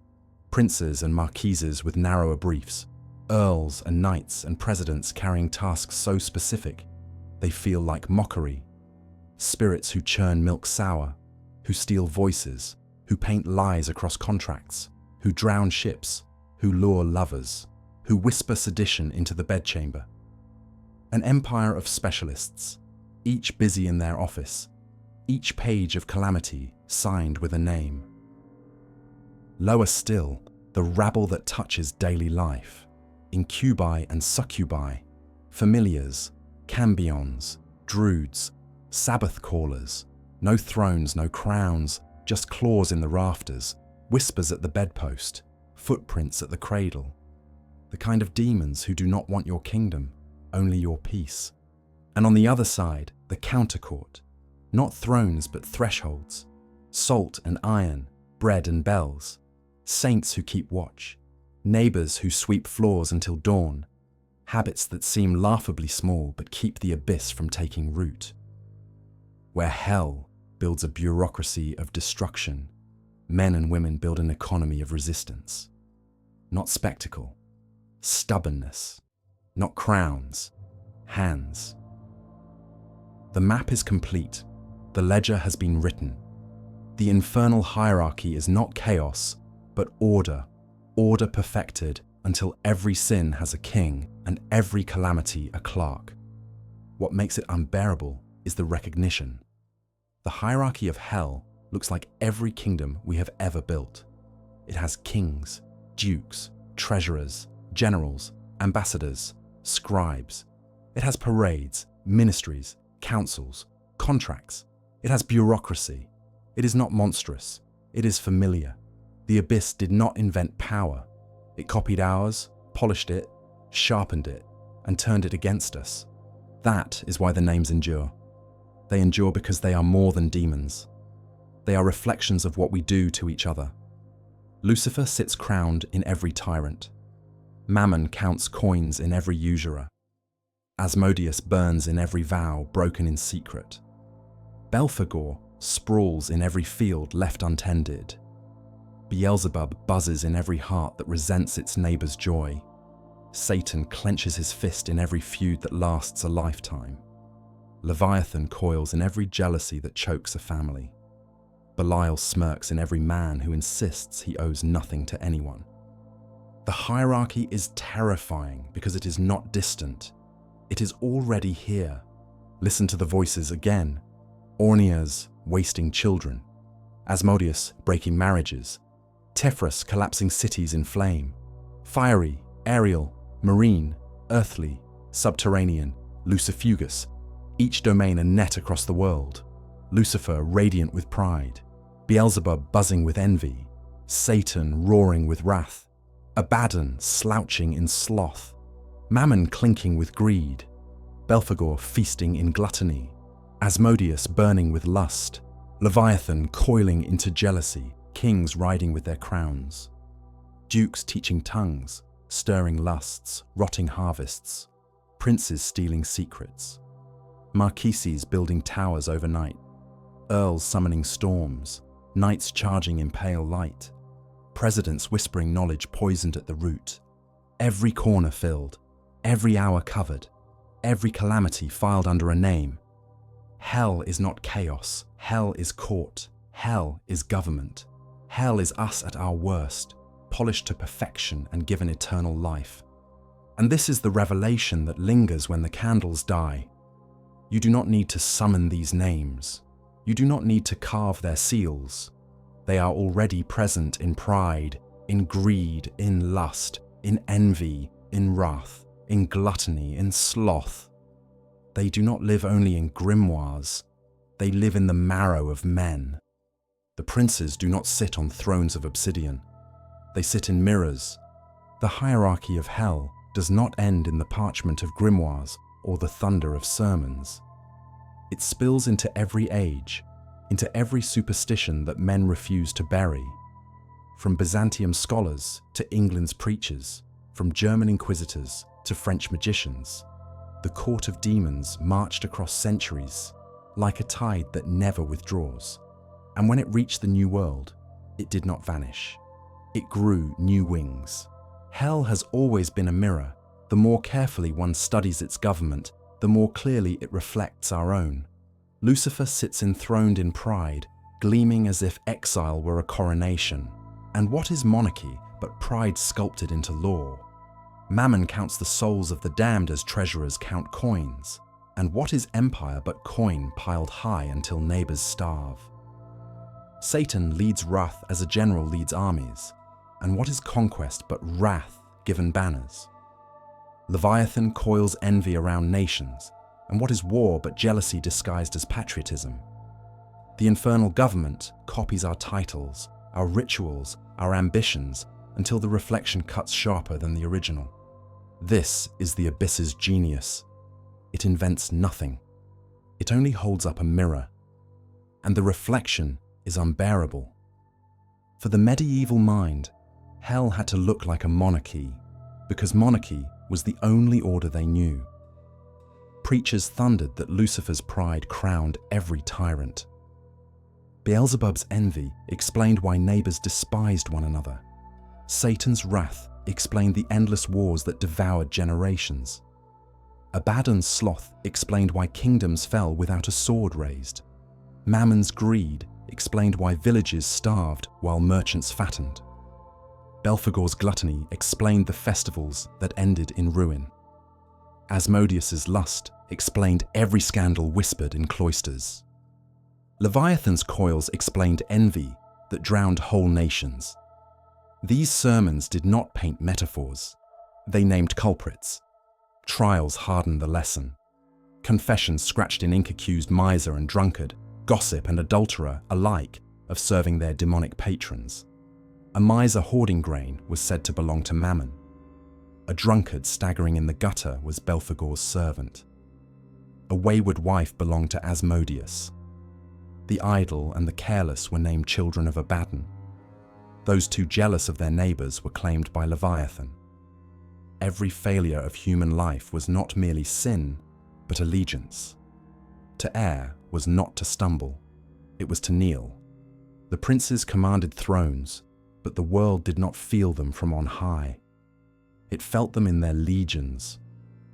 princes and marquises with narrower briefs, earls and knights and presidents carrying tasks so specific they feel like mockery; spirits who churn milk sour, who steal voices, who paint lies across contracts, who drown ships, who lure lovers, who whisper sedition into the bedchamber. An empire of specialists, each busy in their office, each page of calamity signed with a name. Lower still, the rabble that touches daily life: incubi and succubi, familiars, cambions, druids, Sabbath callers, no thrones, no crowns, just claws in the rafters, whispers at the bedpost, footprints at the cradle. The kind of demons who do not want your kingdom, only your peace. And on the other side, the countercourt, not thrones but thresholds, salt and iron, bread and bells, saints who keep watch, neighbors who sweep floors until dawn, habits that seem laughably small but keep the abyss from taking root. Where hell builds a bureaucracy of destruction, men and women build an economy of resistance. Not spectacle, stubbornness; not crowns, hands. The map is complete. The ledger has been written. The infernal hierarchy is not chaos, but order, order perfected until every sin has a king and every calamity a clerk. What makes it unbearable is the recognition. The hierarchy of hell looks like every kingdom we have ever built. It has kings, dukes, treasurers, generals, ambassadors, scribes. It has parades, ministries, councils, contracts. It has bureaucracy. It is not monstrous. It is familiar. The abyss did not invent power. It copied ours, polished it, sharpened it, and turned it against us. That is why the names endure. They endure because they are more than demons. They are reflections of what we do to each other. Lucifer sits crowned in every tyrant. Mammon counts coins in every usurer. Asmodeus burns in every vow broken in secret. Belphegor sprawls in every field left untended. Beelzebub buzzes in every heart that resents its neighbor's joy. Satan clenches his fist in every feud that lasts a lifetime. Leviathan coils in every jealousy that chokes a family. Belial smirks in every man who insists he owes nothing to anyone. The hierarchy is terrifying because it is not distant. It is already here. Listen to the voices again. Ornias wasting children. Asmodeus breaking marriages. Tephrus collapsing cities in flame. Fiery, aerial, marine, earthly, subterranean, Lucifugus, each domain a net across the world. Lucifer radiant with pride. Beelzebub buzzing with envy. Satan roaring with wrath. Abaddon slouching in sloth. Mammon clinking with greed. Belphegor feasting in gluttony. Asmodeus burning with lust. Leviathan coiling into jealousy. Kings riding with their crowns. Dukes teaching tongues, stirring lusts, rotting harvests. Princes stealing secrets. Marquises building towers overnight. Earls summoning storms. Knights charging in pale light. Presidents whispering knowledge poisoned at the root. Every corner filled. Every hour covered. Every calamity filed under a name. Hell is not chaos. Hell is court. Hell is government. Hell is us at our worst, polished to perfection and given eternal life. And this is the revelation that lingers when the candles die. You do not need to summon these names. You do not need to carve their seals. They are already present in pride, in greed, in lust, in envy, in wrath, in gluttony, in sloth. They do not live only in grimoires. They live in the marrow of men. The princes do not sit on thrones of obsidian. They sit in mirrors. The hierarchy of hell does not end in the parchment of grimoires or the thunder of sermons. It spills into every age, into every superstition that men refuse to bury. From Byzantium scholars to England's preachers, from German inquisitors to French magicians, the court of demons marched across centuries like a tide that never withdraws. And when it reached the New World, it did not vanish. It grew new wings. Hell has always been a mirror. The more carefully one studies its government, the more clearly it reflects our own. Lucifer sits enthroned in pride, gleaming as if exile were a coronation. And what is monarchy but pride sculpted into law? Mammon counts the souls of the damned as treasurers count coins. And what is empire but coin piled high until neighbors starve? Satan leads wrath as a general leads armies. And what is conquest but wrath given banners? Leviathan coils envy around nations, and what is war but jealousy disguised as patriotism? The infernal government copies our titles, our rituals, our ambitions, until the reflection cuts sharper than the original. This is the abyss's genius. It invents nothing. It only holds up a mirror, and the reflection is unbearable. For the medieval mind, hell had to look like a monarchy, because monarchy was the only order they knew. Preachers thundered that Lucifer's pride crowned every tyrant. Beelzebub's envy explained why neighbors despised one another. Satan's wrath explained the endless wars that devoured generations. Abaddon's sloth explained why kingdoms fell without a sword raised. Mammon's greed explained why villages starved while merchants fattened. Belphegor's gluttony explained the festivals that ended in ruin. Asmodeus's lust explained every scandal whispered in cloisters. Leviathan's coils explained envy that drowned whole nations. These sermons did not paint metaphors. They named culprits. Trials hardened the lesson. Confessions scratched in ink accused miser and drunkard, gossip and adulterer alike of serving their demonic patrons. A miser hoarding grain was said to belong to Mammon. A drunkard staggering in the gutter was Belphegor's servant. A wayward wife belonged to Asmodeus. The idle and the careless were named children of Abaddon. Those too jealous of their neighbors were claimed by Leviathan. Every failure of human life was not merely sin, but allegiance. To err was not to stumble, it was to kneel. The princes commanded thrones, but the world did not feel them from on high. It felt them in their legions.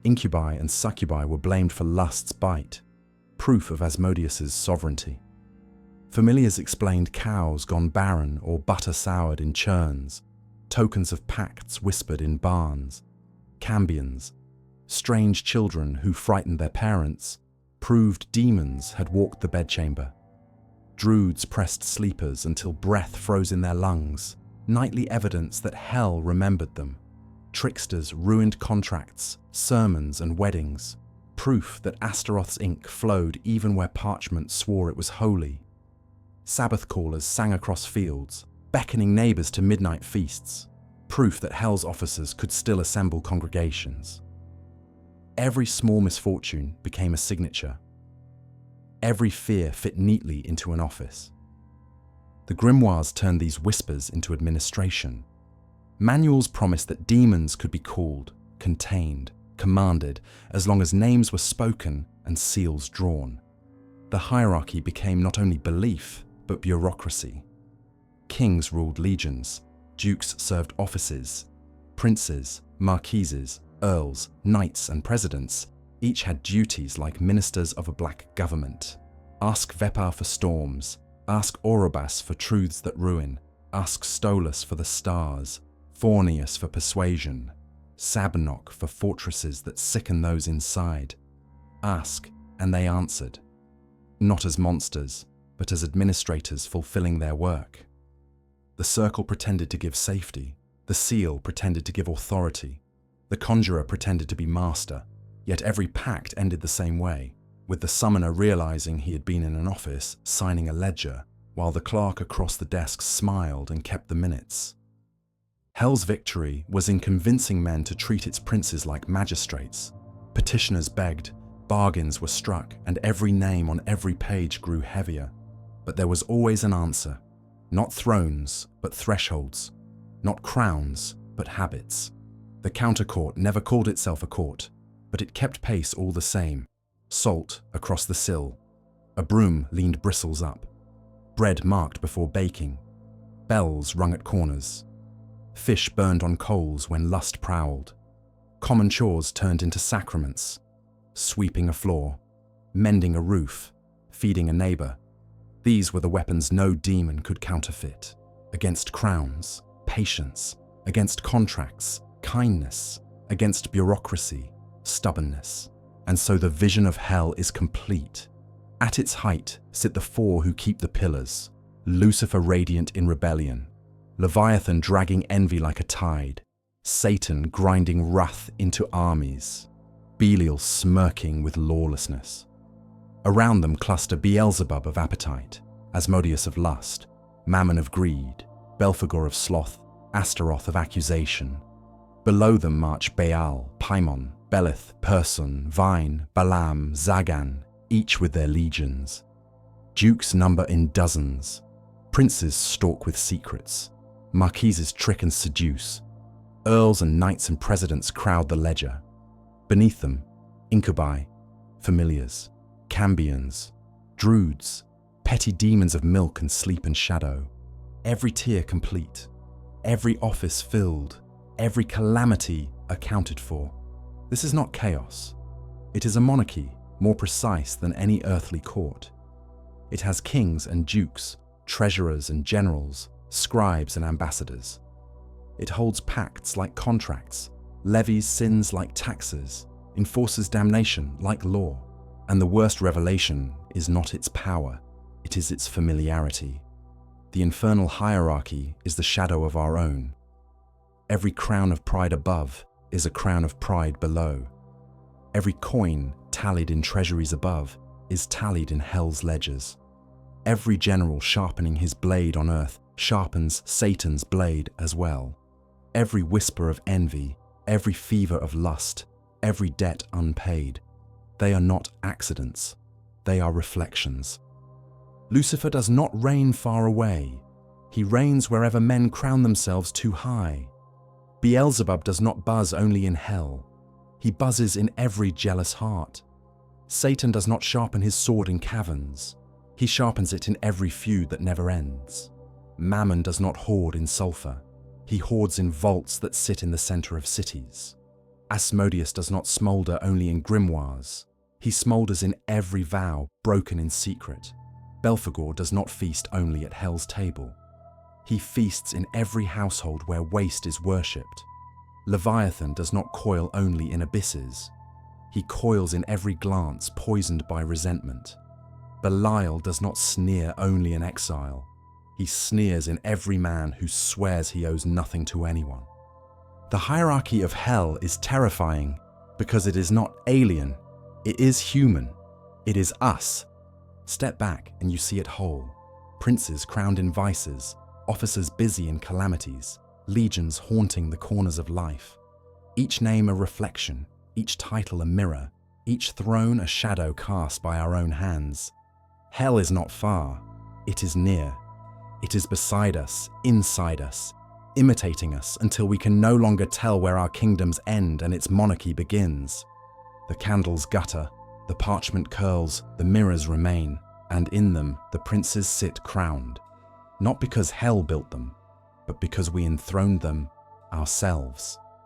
Incubi and succubi were blamed for lust's bite, proof of Asmodeus's sovereignty. Familiars explained cows gone barren or butter soured in churns, tokens of pacts whispered in barns. Cambions, strange children who frightened their parents, proved demons had walked the bedchamber. Druids pressed sleepers until breath froze in their lungs, nightly evidence that hell remembered them. Tricksters ruined contracts, sermons and weddings, proof that Astaroth's ink flowed even where parchment swore it was holy. Sabbath callers sang across fields, beckoning neighbors to midnight feasts, proof that hell's officers could still assemble congregations. Every small misfortune became a signature. Every fear fit neatly into an office. The grimoires turned these whispers into administration. Manuals promised that demons could be called, contained, commanded, as long as names were spoken and seals drawn. The hierarchy became not only belief, but bureaucracy. Kings ruled legions, dukes served offices, princes, marquises, earls, knights and presidents each had duties like ministers of a black government. Ask Vepar for storms, ask Orobas for truths that ruin, ask Stolas for the stars, Fornius for persuasion, Sabnok for fortresses that sicken those inside. Ask, and they answered, not as monsters, but as administrators fulfilling their work. The circle pretended to give safety, the seal pretended to give authority, the conjurer pretended to be master, yet every pact ended the same way, with the summoner realizing he had been in an office signing a ledger, while the clerk across the desk smiled and kept the minutes. Hell's victory was in convincing men to treat its princes like magistrates. Petitioners begged, bargains were struck, and every name on every page grew heavier. But there was always an answer. Not thrones, but thresholds. Not crowns, but habits. The countercourt never called itself a court, but it kept pace all the same. Salt across the sill. A broom leaned bristles up. Bread marked before baking. Bells rung at corners. Fish burned on coals when lust prowled. Common chores turned into sacraments. Sweeping a floor, mending a roof, feeding a neighbor. These were the weapons no demon could counterfeit. Against crowns, patience. Against contracts, kindness. Against bureaucracy, stubbornness. And so the vision of hell is complete. At its height sit the four who keep the pillars. Lucifer radiant in rebellion. Leviathan dragging envy like a tide. Satan grinding wrath into armies. Belial smirking with lawlessness. Around them cluster Beelzebub of appetite, Asmodeus of lust, Mammon of greed, Belphegor of sloth, Astaroth of accusation. Below them march Baal, Paimon, Belith, Person, Vine, Balaam, Zagan, each with their legions. Dukes number in dozens. Princes stalk with secrets. Marquises trick and seduce. Earls and knights and presidents crowd the ledger. Beneath them, incubi, familiars, cambions, druids, petty demons of milk and sleep and shadow. Every tier complete, every office filled, every calamity accounted for. This is not chaos. It is a monarchy more precise than any earthly court. It has kings and dukes, treasurers and generals, scribes and ambassadors. It holds pacts like contracts, levies sins like taxes, enforces damnation like law. And the worst revelation is not its power, it is its familiarity. The infernal hierarchy is the shadow of our own. Every crown of pride above is a crown of pride below. Every coin tallied in treasuries above is tallied in hell's ledgers. Every general sharpening his blade on earth sharpens Satan's blade as well. Every whisper of envy, every fever of lust, every debt unpaid, they are not accidents, they are reflections. Lucifer does not reign far away. He reigns wherever men crown themselves too high. Beelzebub does not buzz only in hell. He buzzes in every jealous heart. Satan does not sharpen his sword in caverns. He sharpens it in every feud that never ends. Mammon does not hoard in sulfur. He hoards in vaults that sit in the center of cities. Asmodeus does not smolder only in grimoires. He smolders in every vow broken in secret. Belphegor does not feast only at hell's table. He feasts in every household where waste is worshipped. Leviathan does not coil only in abysses. He coils in every glance poisoned by resentment. Belial does not sneer only in exile. He sneers in every man who swears he owes nothing to anyone. The hierarchy of hell is terrifying because it is not alien, it is human, it is us. Step back and you see it whole. Princes crowned in vices, officers busy in calamities, legions haunting the corners of life. Each name a reflection, each title a mirror, each throne a shadow cast by our own hands. Hell is not far, it is near. It is beside us, inside us, imitating us until we can no longer tell where our kingdoms end and its monarchy begins. The candles gutter, the parchment curls, the mirrors remain, and in them the princes sit crowned. Not because hell built them, but because we enthroned them ourselves.